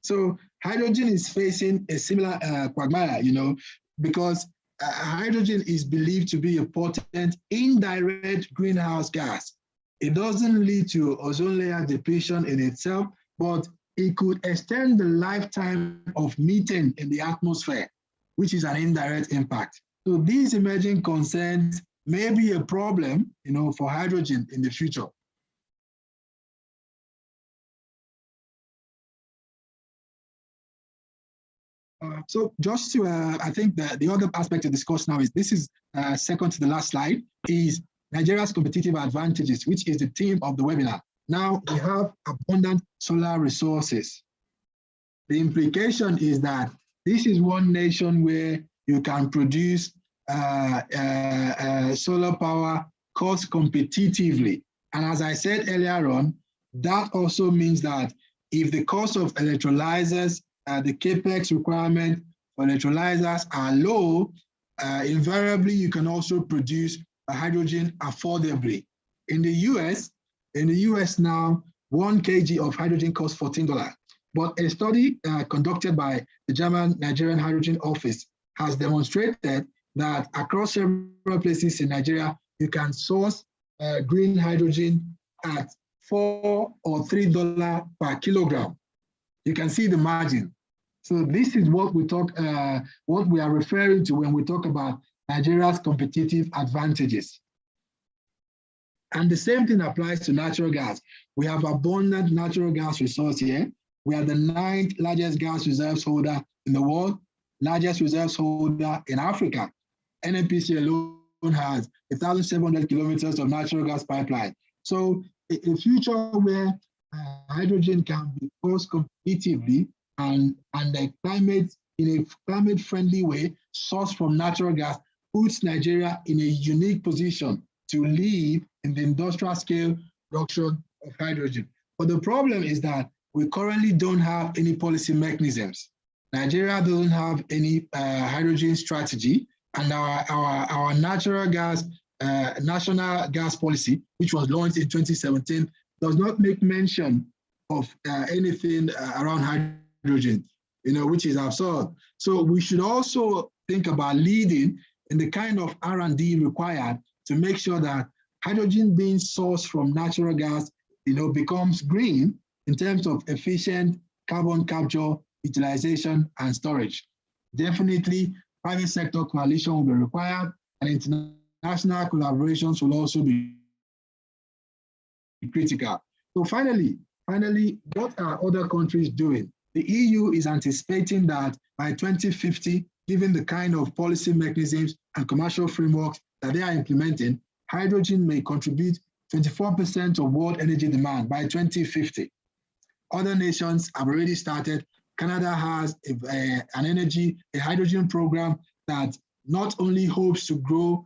So hydrogen is facing a similar quagmire, you know, because hydrogen is believed to be a potent indirect greenhouse gas. It doesn't lead to ozone layer depletion in itself, but it could extend the lifetime of methane in the atmosphere, which is an indirect impact. So these emerging concerns may be a problem, you know, for hydrogen in the future. So just to, I think the other aspect to discuss now is, this is second to the last slide, is Nigeria's competitive advantages, which is the theme of the webinar. Now we have abundant solar resources. The implication is that this is one nation where you can produce solar power cost competitively. And as I said earlier on, that also means that if the cost of electrolyzers, the capex requirement for electrolyzers are low, invariably you can also produce hydrogen affordably. In the US now, 1 kg of hydrogen costs $14. But a study conducted by the German Nigerian Hydrogen Office has demonstrated that across several places in Nigeria, you can source green hydrogen at $4 or $3 per kilogram. You can see the margin. So this is what we are referring to when we talk about Nigeria's competitive advantages. And the same thing applies to natural gas. We have abundant natural gas resource here. We are the 9th largest gas reserves holder in the world, largest reserves holder in Africa. NNPC alone has 1,700 kilometers of natural gas pipeline. So a future where hydrogen can be sourced competitively and in a climate-friendly way, sourced from natural gas, puts Nigeria in a unique position to lead in the industrial scale production of hydrogen. But the problem is that we currently don't have any policy mechanisms. Nigeria doesn't have any hydrogen strategy, and our natural gas, national gas policy, which was launched in 2017, does not make mention of anything around hydrogen, you know, which is absurd. So we should also think about leading in the kind of R&D required to make sure that hydrogen being sourced from natural gas, you know, becomes green in terms of efficient carbon capture, utilization, and storage. Definitely, private sector coalition will be required, and international collaborations will also be critical. So finally, what are other countries doing? The EU is anticipating that by 2050, given the kind of policy mechanisms and commercial frameworks that they are implementing, hydrogen may contribute 24% of world energy demand by 2050. Other nations have already started. Canada has a hydrogen program that not only hopes to grow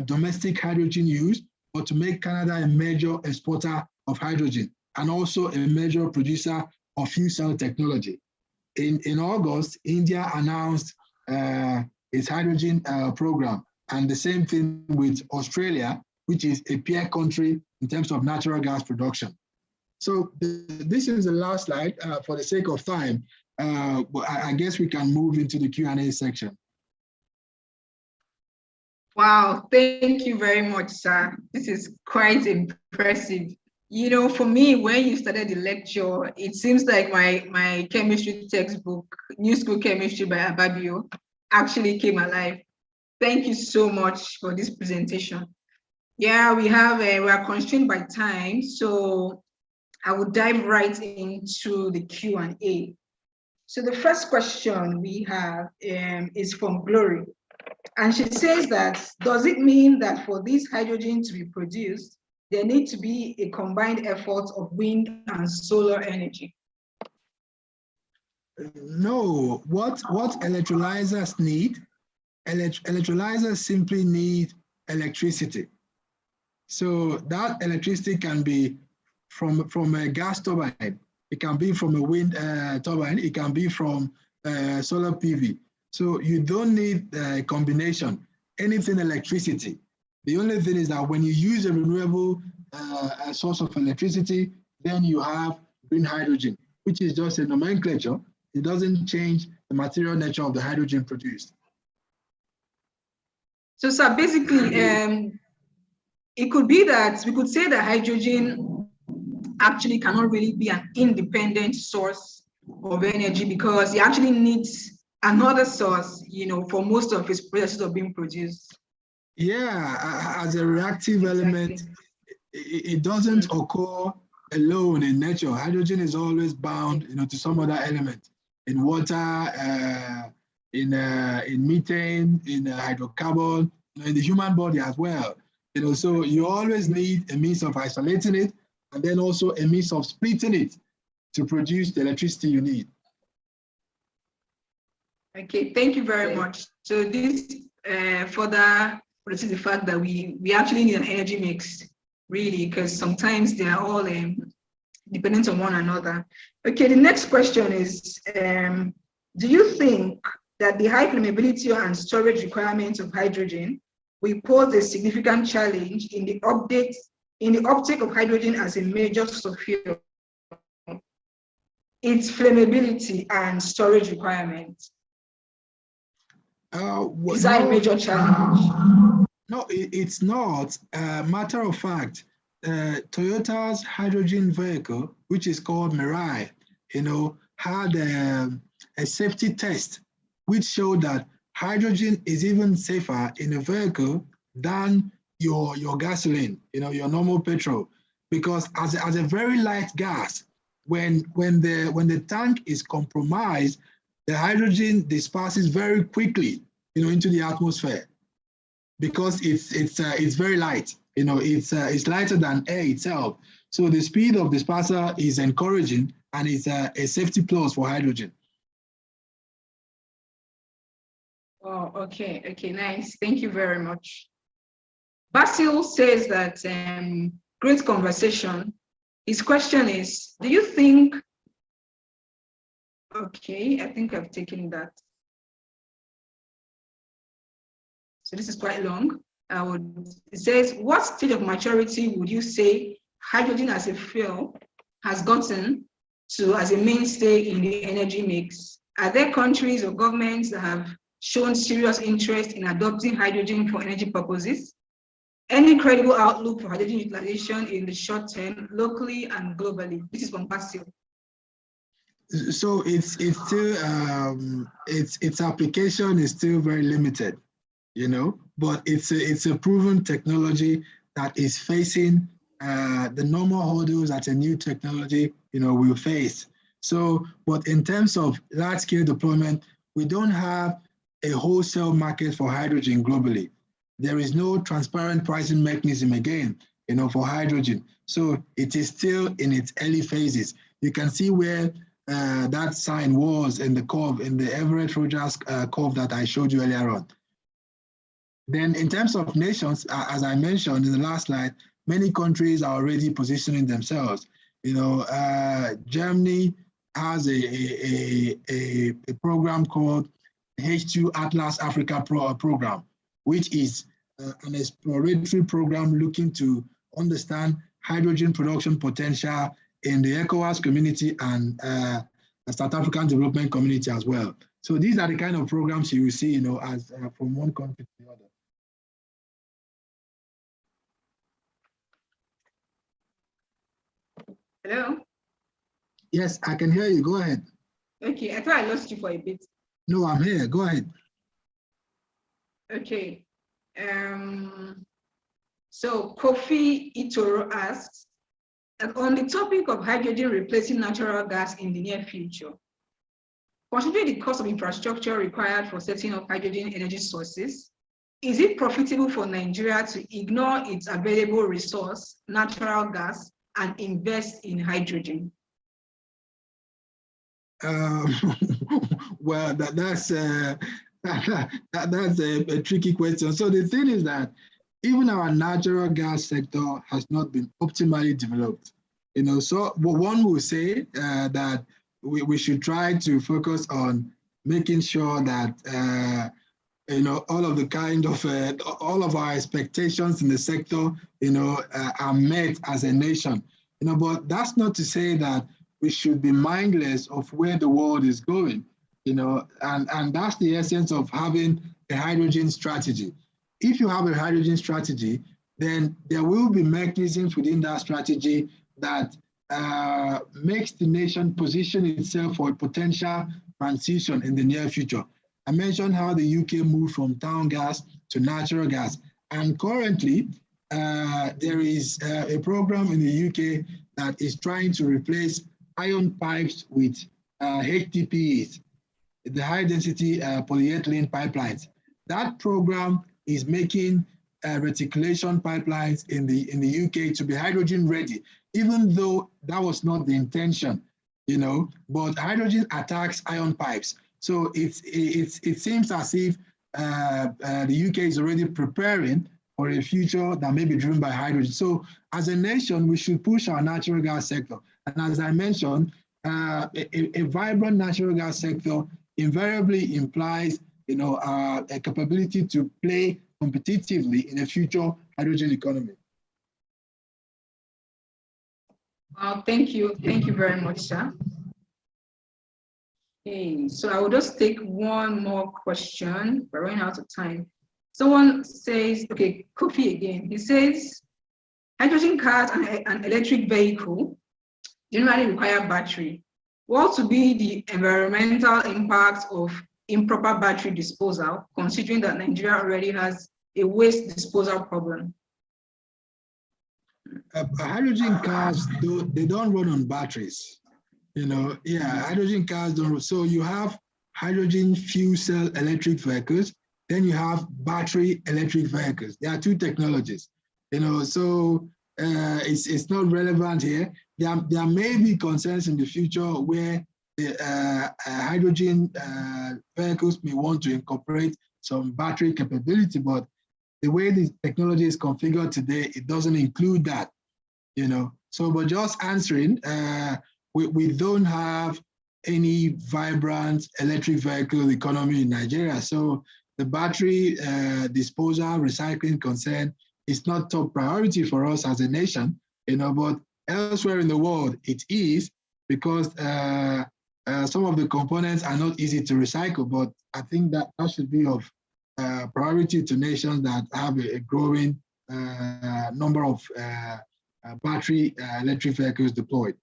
domestic hydrogen use, but to make Canada a major exporter of hydrogen and also a major producer of fuel cell technology. In August, India announced its hydrogen program, and the same thing with Australia, which is a peer country in terms of natural gas production. So this is the last slide for the sake of time. I guess we can move into the Q&A section. Wow, thank you very much, sir. This is quite impressive. You know, for me, when you started the lecture, it seems like my chemistry textbook, New School Chemistry by Ababio, actually came alive. Thank you so much for this presentation. Yeah, we are constrained by time, so I will dive right into the Q&A. So the first question we have is from Glory. And she says that, does it mean that for this hydrogen to be produced, there needs to be a combined effort of wind and solar energy? No, what electrolyzers need, electrolyzers simply need electricity. So that electricity can be from a gas turbine, it can be from a wind turbine, it can be from solar PV. So you don't need a combination, anything electricity. The only thing is that when you use a renewable source of electricity, then you have green hydrogen, which is just a nomenclature. It doesn't change the material nature of the hydrogen produced. So, sir, basically, it could be that we could say that hydrogen actually cannot really be an independent source of energy because it actually needs another source, you know, for most of its processes of being produced. Yeah, as a reactive element, it doesn't occur alone in nature. Hydrogen is always bound, you know, to some other element in water, in methane, in hydrocarbon, in the human body as well. You know, so you always need a means of isolating it, and then also a means of splitting it to produce the electricity you need. Okay, thank you very much. So this further proves the fact that we actually need an energy mix, really, because sometimes they are all dependent on one another. Okay, the next question is, do you think that the high flammability and storage requirements of hydrogen will pose a significant challenge in the uptake of hydrogen as a major source of fuel? Its flammability and storage requirements. Is that a major challenge? No, it's not. Matter of fact, Toyota's hydrogen vehicle, which is called Mirai, you know, had a safety test which showed that hydrogen is even safer in a vehicle than your gasoline, you know, your normal petrol, because as a very light gas, when the tank is compromised, the hydrogen disperses very quickly, you know, into the atmosphere, because it's very light. You know, it's lighter than air itself. So the speed of dispersal is encouraging, and it's a safety plus for hydrogen. Oh, okay, nice. Thank you very much. Basil says that great conversation. His question is, do you think? Okay, I think I've taken that. So this is quite long. It says, what stage of maturity would you say hydrogen as a fuel has gotten to as a mainstay in the energy mix? Are there countries or governments that have shown serious interest in adopting hydrogen for energy purposes? Any credible outlook for hydrogen utilization in the short term, locally and globally? This is from Basil. So it's still its application is still very limited, you know, but it's a proven technology that is facing the normal hurdles that a new technology, you know, will face. So, but in terms of large-scale deployment, we don't have a wholesale market for hydrogen globally. There is no transparent pricing mechanism again, you know, for hydrogen. So it is still in its early phases. You can see where that sign was in the curve, in the Everett-Rogers curve that I showed you earlier on. Then in terms of nations, as I mentioned in the last slide, many countries are already positioning themselves. You know, Germany has a program called H2 Atlas Africa program, which is an exploratory program looking to understand hydrogen production potential in the ECOWAS community and the South African development community as well. So these are the kind of programs you will see, you know, as from one country to the other. Hello? Yes, I can hear you. Go ahead. Okay, I thought I lost you for a bit. No, I'm here. Go ahead. Okay. So Kofi Itoro asks, on the topic of hydrogen replacing natural gas in the near future, considering the cost of infrastructure required for setting up hydrogen energy sources, is it profitable for Nigeria to ignore its available resource, natural gas, and invest in hydrogen? Well, that's a tricky question. So the thing is that even our natural gas sector has not been optimally developed. You know, so one will say that we should try to focus on making sure that you know, all of the kind of all of our expectations in the sector, you know, are met as a nation. You know, but that's not to say that we should be mindless of where the world is going. You know, and that's the essence of having a hydrogen strategy. If you have a hydrogen strategy, then there will be mechanisms within that strategy that makes the nation position itself for a potential transition in the near future. I mentioned how the UK moved from town gas to natural gas. And currently, there is a program in the UK that is trying to replace iron pipes with HDPEs, the high density polyethylene pipelines. That program is making reticulation pipelines in the UK to be hydrogen ready, even though that was not the intention, you know, but hydrogen attacks iron pipes. So it seems as if the UK is already preparing for a future that may be driven by hydrogen. So as a nation, we should push our natural gas sector. And as I mentioned, a vibrant natural gas sector invariably implies, you know, a capability to play competitively in a future hydrogen economy. Thank you. Thank you very much, sir. Okay, so I will just take one more question. We're running out of time. Someone says, okay, Kofi again. He says, hydrogen cars and an electric vehicle generally require battery. What would be the environmental impact of improper battery disposal, considering that Nigeria already has a waste disposal problem? Hydrogen cars, they don't run on batteries. You know, yeah, hydrogen cars don't. So you have hydrogen fuel cell electric vehicles, then you have battery electric vehicles. There are two technologies, you know, so it's not relevant here. There may be concerns in the future where the hydrogen vehicles may want to incorporate some battery capability, but the way the technology is configured today, it doesn't include that, you know. So, but just answering, we don't have any vibrant electric vehicle economy in Nigeria. So the battery disposal, recycling concern is not top priority for us as a nation, you know, but elsewhere in the world it is, because some of the components are not easy to recycle, but I think that should be of priority to nations that have a growing number of battery electric vehicles deployed.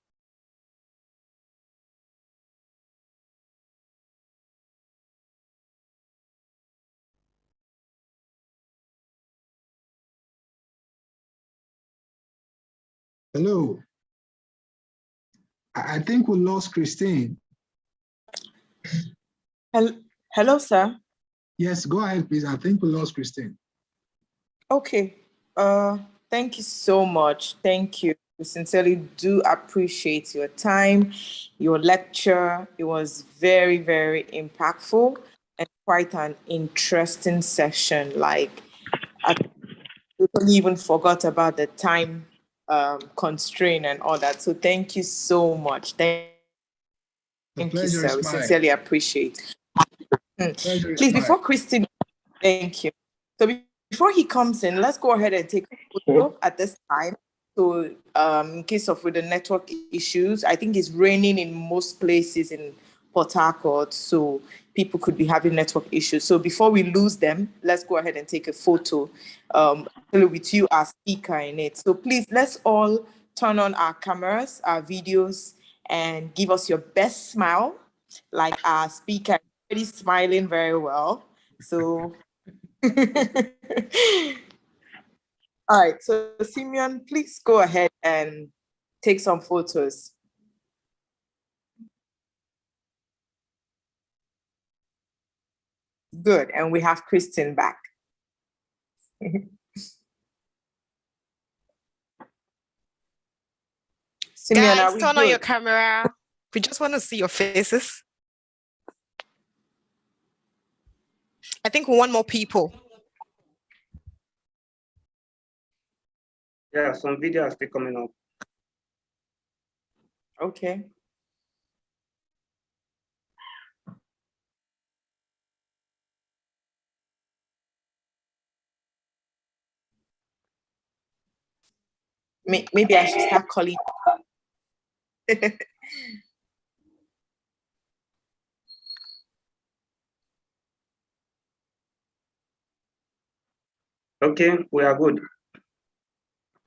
Hello. I think we lost Christine. Hello, sir. Yes, go ahead, please. I think we lost Christine. Okay. Thank you so much. Thank you. We sincerely do appreciate your time, your lecture. It was very, very impactful and quite an interesting session. Like, I totally even forgot about the time constraint and all that. So thank you so much. Thank you, sir. We sincerely appreciate. Please, before Christine, thank you. So before he comes in, let's go ahead and take a photo at this time. So in case of with the network issues, I think it's raining in most places in Port Harcourt, so people could be having network issues. So before we lose them, let's go ahead and take a photo with you as speaker in it. So please, let's all turn on our cameras, our videos, and give us your best smile. Like our speaker is already smiling very well. So, all right. So, Simeon, please go ahead and take some photos. Good. And we have Kristen back. Simeon, Guys, are we turn good? on your camera. We just want to see your faces. I think we want more people. Yeah, some videos are still coming up. Okay. Maybe I should start calling. Okay, we are good.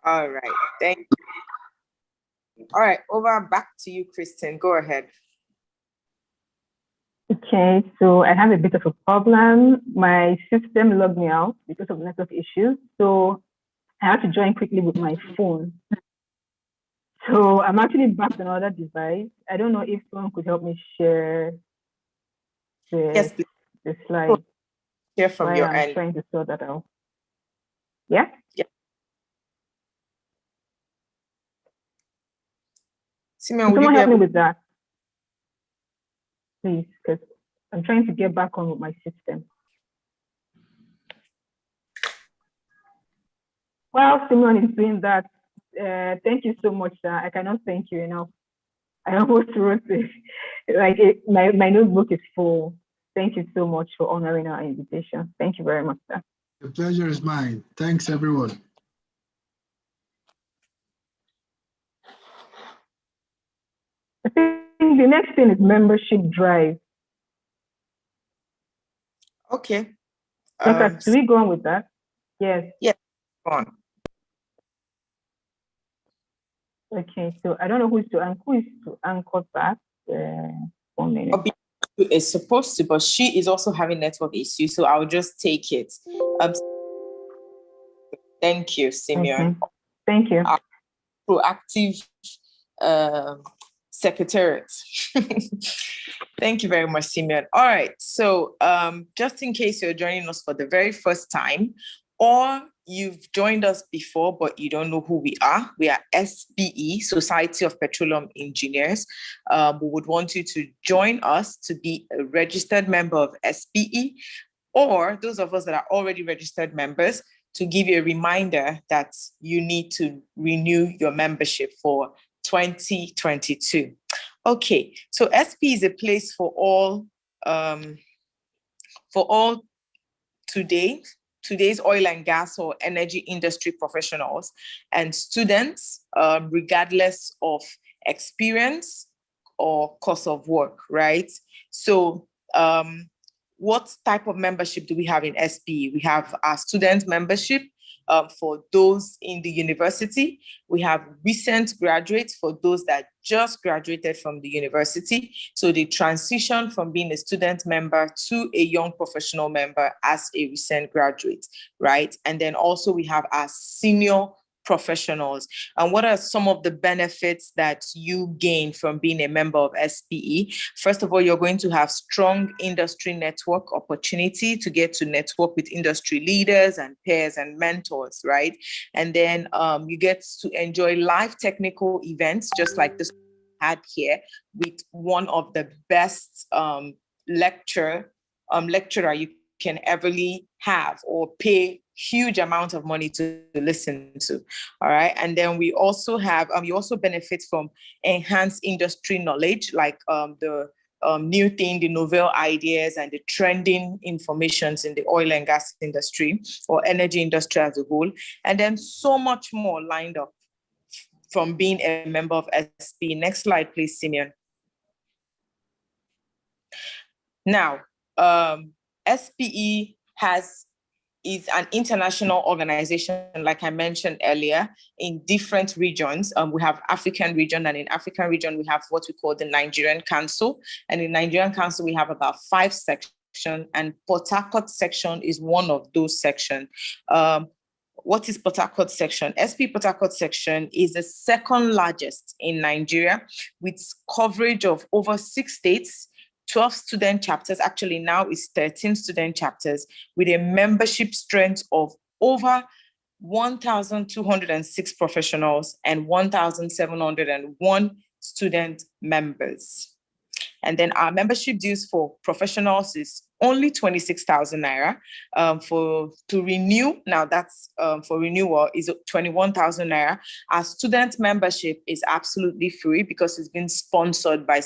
All right. Thank you. All right. Back to you, Kristen. Go ahead. Okay, so I have a bit of a problem. My system logged me out because of network issues. So I have to join quickly with my phone. So I'm actually back on another device. I don't know if someone could help me share the slide. Share from your end. I'm trying to sort that out. Yeah? Yeah. Simeon, Can someone help me with that? Please, because I'm trying to get back on with my system. While Simon is doing that, thank you so much, sir. I cannot thank you enough. I almost wrote it. My notebook is full. Thank you so much for honoring our invitation. Thank you very much, sir. The pleasure is mine. Thanks, everyone. I think the next thing is membership drive. Okay. Do we go on with that? Yes. Yes, go on. Okay, so I don't know who is to anchor that. 1 minute. Is supposed to, but she is also having network issues, so I'll just take it. Thank you, Simeon. Thank you. Our proactive secretariat. Thank you very much, Simeon. All right, so just in case you're joining us for the very first time, or you've joined us before, but you don't know who we are SPE, Society of Petroleum Engineers. We would want you to join us to be a registered member of SPE, or those of us that are already registered members, to give you a reminder that you need to renew your membership for 2022. Okay, so SP is a place for all today's oil and gas or energy industry professionals and students, regardless of experience or course of work, right? So what type of membership do we have in SPE? We have our student membership for those in the university. We have recent graduates for those that just graduated from the university. So they transition from being a student member to a young professional member as a recent graduate, right? And then also we have our senior professionals. And what are some of the benefits that you gain from being a member of SPE? First of all, you're going to have strong industry network opportunity to get to network with industry leaders and peers and mentors, right? And then you get to enjoy live technical events, just like this had here, with one of the best lecturer you can everly have or pay huge amount of money to listen to. All right. And then we also have, you also benefit from enhanced industry knowledge, like the new thing, the novel ideas and the trending informations in the oil and gas industry or energy industry as a whole. And then so much more lined up from being a member of SP. Next slide, please, Simeon. Now, SPE has is an international organization, like I mentioned earlier, in different regions. We have African region, and in African region, we have what we call the Nigerian Council. And in Nigerian Council, we have about 5 sections, and Port Harcourt section is one of those sections. What is Port Harcourt section? SP Port Harcourt section is the second largest in Nigeria, with coverage of over 6 states, 12 student chapters, actually now is 13 student chapters, with a membership strength of over 1,206 professionals and 1,701 student members. And then our membership dues for professionals is only 26,000 naira. To renew, now that's for renewal, is 21,000 naira. Our student membership is absolutely free because it's been sponsored by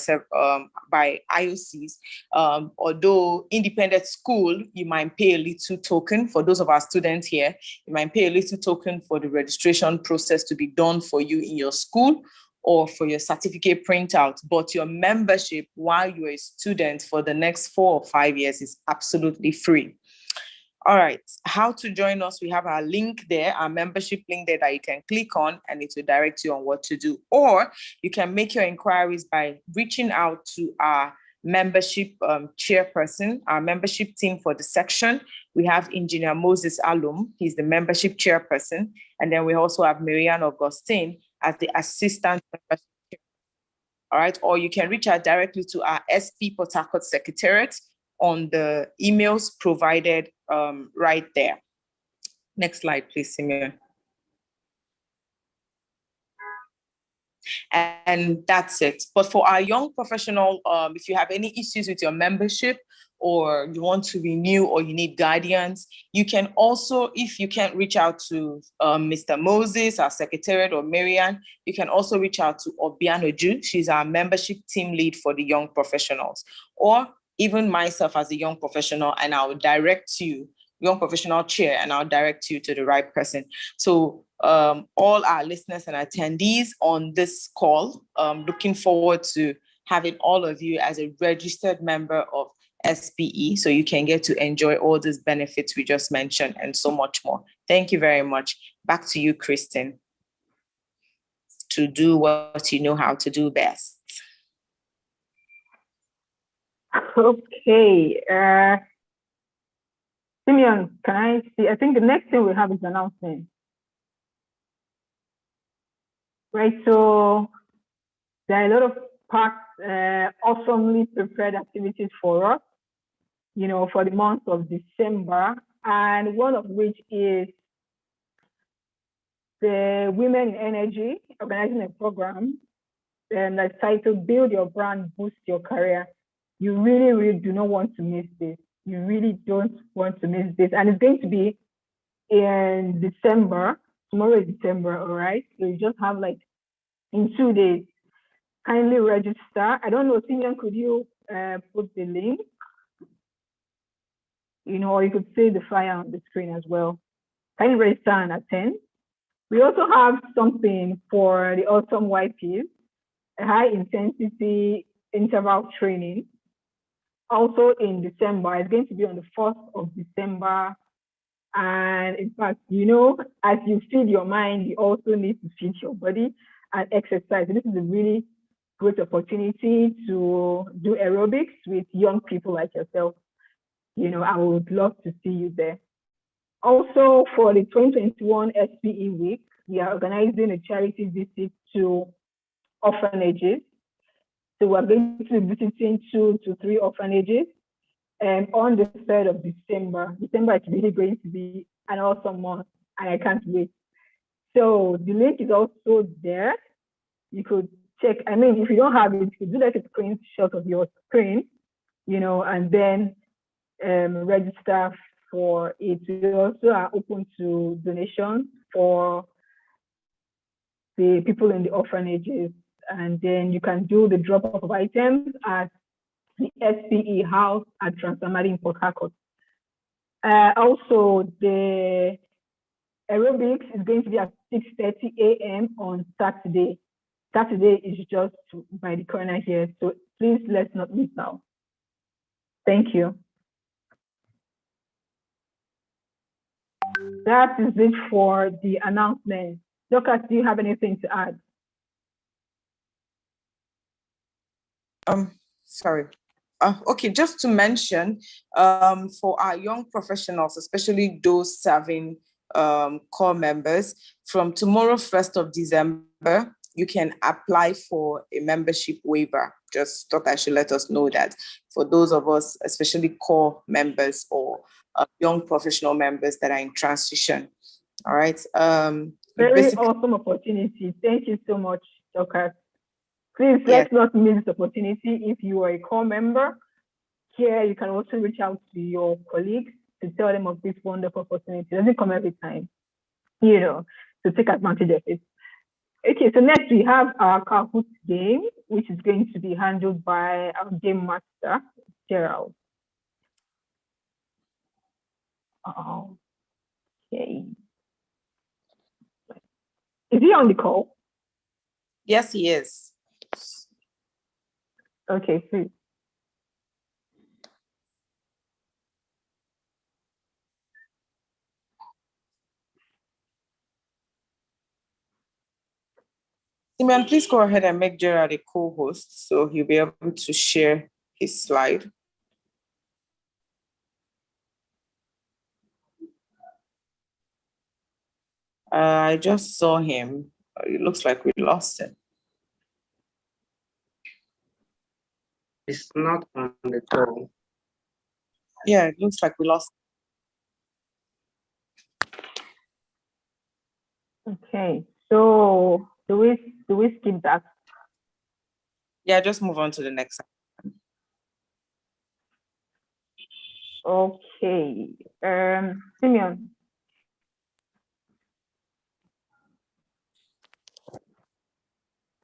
IOCs. Although independent school, you might pay a little token. For those of our students here, you might pay a little token for the registration process to be done for you in your school, or for your certificate printout, but your membership while you're a student for the next 4 or 5 years is absolutely free. All right, how to join us? We have our link there, our membership link there that you can click on, and it will direct you on what to do. Or you can make your inquiries by reaching out to our membership chairperson, our membership team for the section. We have Engineer Moses Alum, he's the membership chairperson. And then we also have Marianne Augustine as the assistant membership chair. All right, or you can reach out directly to our SP Port Harcourt Secretariat on the emails provided right there. Next slide, please, Simeon. And that's it. But for our young professional, if you have any issues with your membership, or you want to renew, or you need guidance, you can also, if you can't reach out to Mr. Moses, our secretariat, or Marianne, you can also reach out to Obianoju. She's our membership team lead for the young professionals, or even myself as a young professional, and I'll direct you, young professional chair, and I'll direct you to the right person. So all our listeners and attendees on this call, looking forward to having all of you as a registered member of SPE, so you can get to enjoy all these benefits we just mentioned and so much more. Thank you very much. Back to you, Kristen, to do what you know how to do best. Okay. Simeon, can I see? I think the next thing we have is announcement. Right, so there are a lot of awesomely prepared activities for us, you know, for the month of December, and one of which is the Women in Energy organizing a program that's titled Build Your Brand, Boost Your Career. You really, really do not want to miss this. You really don't want to miss this. And it's going to be in December. Tomorrow is December, all right? So you just have like in 2 days. Kindly register. I don't know, Simeon, could you put the link? You know, or you could see the flyer on the screen as well. Kindly register and attend. We also have something for the autumn YPs, a high intensity interval training. Also in December, it's going to be on the 1st of December. And in fact, you know, as you feed your mind, you also need to feed your body and exercise. This is a really great opportunity to do aerobics with young people like yourself. You know, I would love to see you there. Also, for the 2021 SPE week, we are organizing a charity visit to orphanages. So we're going to be visiting 2 to 3 orphanages. And on the 3rd of December, December is really going to be an awesome month, and I can't wait. So the link is also there. You could check. I mean, if you don't have it, you could do like a screenshot of your screen, you know, and then register for it. We also are open to donations for the people in the orphanages, and then you can do the drop-off of items at the SPE house at Transamadi in Port Harcourt. Also, the aerobics is going to be at 6:30 a.m. on Saturday. Saturday is just by the corner here, so please let's not miss out. Thank you. that is it for the announcement. Dorcas, do you have anything to add? Sorry. Okay, just to mention, for our young professionals, especially those serving core members, from tomorrow, 1st of December, you can apply for a membership waiver. Just thought I should let us know that for those of us, especially core members or young professional members that are in transition. All right. Very awesome opportunity. Thank you so much, Dorcas. Please let's not miss this opportunity. If you are a core member, here you can also reach out to your colleagues to tell them of this wonderful opportunity. It doesn't come every time, to take advantage of it. Okay, so next we have our Kahoot game, which is going to be handled by our game master, Gerald. Okay. Is he on the call? Yes, he is. Okay, please. Simeon, please go ahead and make Gerard a co-host so he'll be able to share his slide. I just saw him. It looks like we lost him. It's not on the call. Yeah, it looks like we lost him. Okay, so do we skip that? Yeah, just move on to the next one. Okay, Simeon.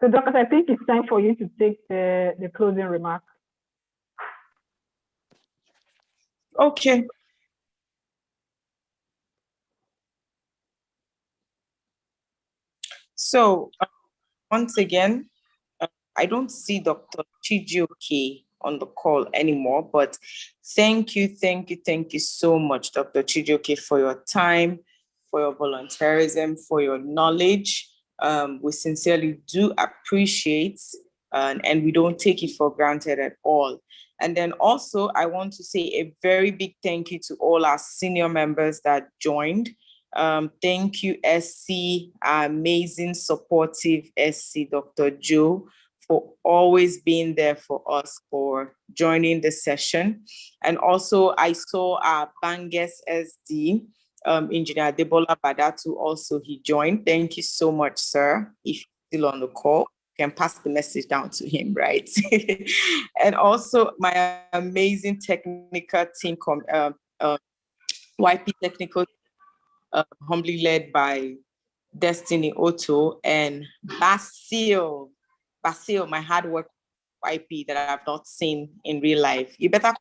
So, Dorcas, I think it's time for you to take the closing remarks. Okay. So, once again, I don't see Dr. Chijioke on the call anymore, but thank you so much, Dr. Chijioke, for your time, for your volunteerism, for your knowledge. We sincerely do appreciate, and we don't take it for granted at all. And then also, I want to say a very big thank you to all our senior members that joined. Thank you, SC, our amazing, supportive SC, Dr. Joe, for always being there for us, for joining the session. And also, I saw our Banges SD, Engineer Debola Badatu, also he joined. Thank you so much, sir. If you're still on the call, you can pass the message down to him, right? And also my amazing technical team, YP technical, humbly led by Destiny Otto and Basil, my hard work YP that I've not seen in real life. You better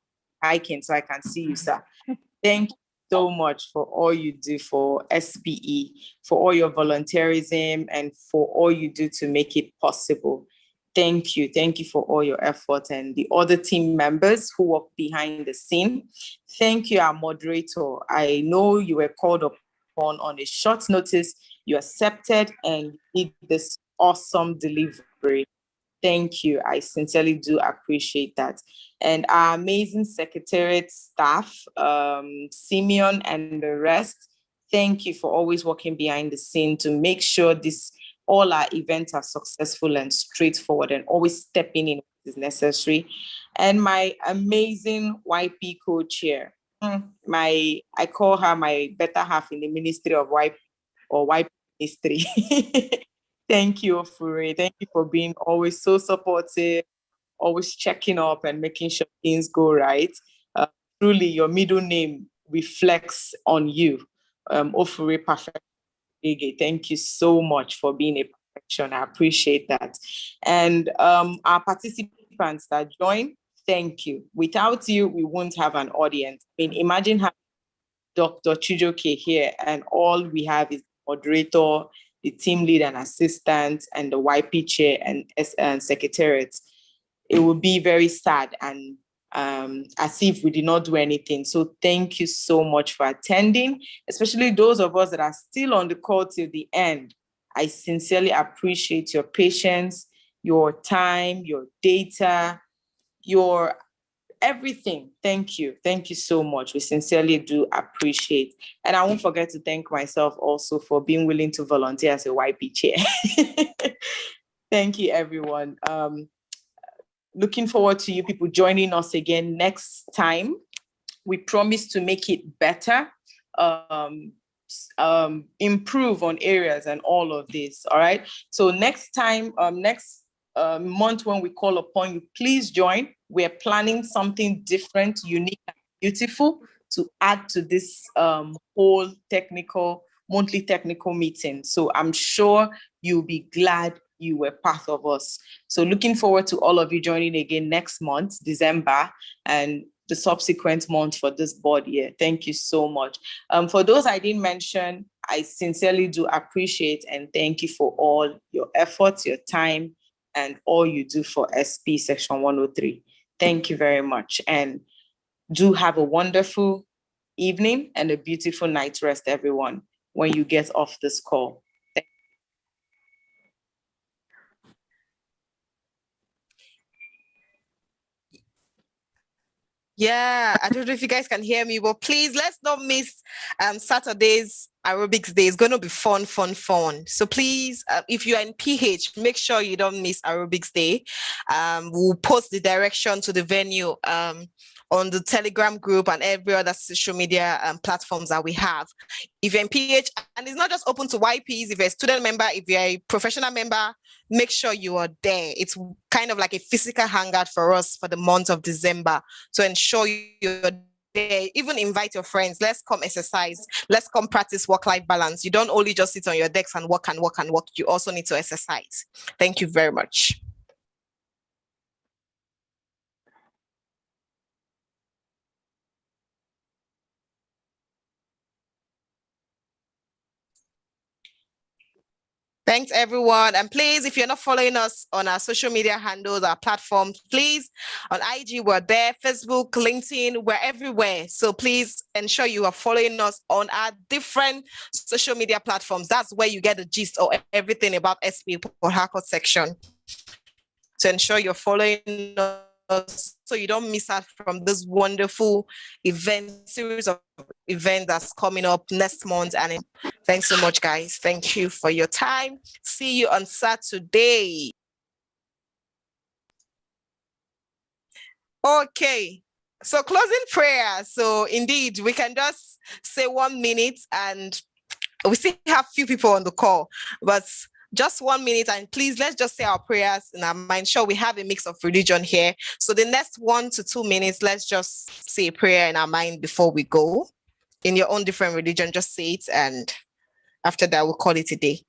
hiking so I can see you, sir. Thank you so much for all you do for SPE, for all your volunteerism, and for all you do to make it possible. Thank you for all your effort, and the other team members who work behind the scene. Thank you, our moderator. I know you were called upon on a short notice. You accepted and did this awesome delivery. Thank you. I sincerely do appreciate that. And our amazing secretariat staff, Simeon and the rest, thank you for always working behind the scene to make sure all our events are successful and straightforward, and always stepping in when is necessary. And my amazing YP co-chair, I call her my better half in the Ministry of YP or YP Ministry. Thank you, Ofure. Thank you for being always so supportive, always checking up and making sure things go right. Truly, your middle name reflects on you. Ofure Perfect. Thank you so much for being a perfection. I appreciate that. And our participants that joined, thank you. Without you, we won't have an audience. I mean, imagine having Dr. Chijioke here and all we have is the moderator, the team lead and assistant, and the YP chair and secretariat. It would be very sad, and as if we did not do anything. So thank you so much for attending, especially those of us that are still on the call till the end. I sincerely appreciate your patience, your time, your data, your everything. Thank you. Thank you so much. We sincerely do appreciate. And I won't forget to thank myself also for being willing to volunteer as a YP chair. Thank you, everyone. Looking forward to you people joining us again next time. We promise to make it better, improve on areas and all of this. All right. So next time, next month when we call upon you, please join. We're planning something different, unique, and beautiful to add to this whole monthly technical meeting. So I'm sure you'll be glad you were part of us. So looking forward to all of you joining again next month, December, and the subsequent month for this board year. Thank you so much. For those I didn't mention, I sincerely do appreciate and thank you for all your efforts, your time, and all you do for SP Section 103. Thank you very much. And do have a wonderful evening and a beautiful night rest, everyone, when you get off this call. Yeah, I don't know if you guys can hear me, but please let's not miss Saturday's aerobics day. It's going to be fun. So please, if you are in PH, make sure you don't miss aerobics day. We'll post the direction to the venue on the Telegram group and every other social media platforms that we have. If you're in PH, and it's not just open to YPs, if you're a student member, if you're a professional member, make sure you are there. It's kind of like a physical hangout for us for the month of December. So ensure you're there. Even invite your friends. Let's come exercise. Let's come practice work-life balance. You don't only just sit on your decks and work. You also need to exercise. Thank you very much. Thanks, everyone. And please, if you're not following us on our social media handles, our platforms, please, on IG, we're there, Facebook, LinkedIn, we're everywhere. So please ensure you are following us on our different social media platforms. That's where you get the gist of everything about SP Port Harcourt section. So ensure you're following us so you don't miss out from this wonderful series of events that's coming up next month. And thanks so much, guys. Thank you for your time. See you on Saturday. Okay, so closing prayer. So indeed, we can just say 1 minute, and we still have few people on the call, but just 1 minute, and please, let's just say our prayers in our mind. Sure, we have a mix of religion here. So the next 1 to 2 minutes, let's just say a prayer in our mind before we go. In your own different religion, just say it, and after that, we'll call it a day.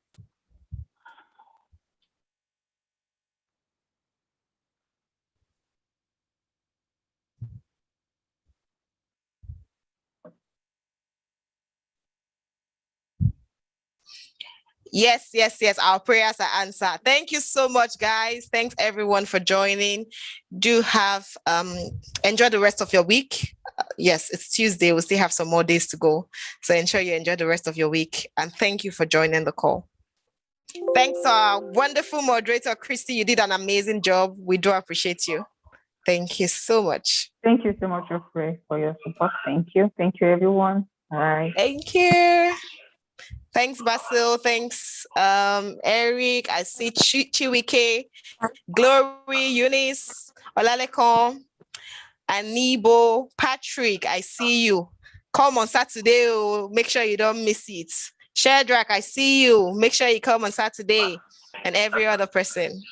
Yes. Our prayers are answered. Thank you so much, guys. Thanks everyone for joining. Do have enjoy the rest of your week. Yes, it's Tuesday. We'll still have some more days to go. So ensure you enjoy the rest of your week. And thank you for joining the call. Thanks, our wonderful moderator, Christy. You did an amazing job. We do appreciate you. Thank you so much. Thank you so much, Jeffrey, for your support. Thank you. Thank you, everyone. All right. Thank you. Thanks, Basil. Thanks, Eric. I see Chiwike, Glory, Eunice, Olalekon, Anibo, Patrick. I see you. Come on Saturday. Oh, make sure you don't miss it. Shadrach, I see you. Make sure you come on Saturday, and every other person.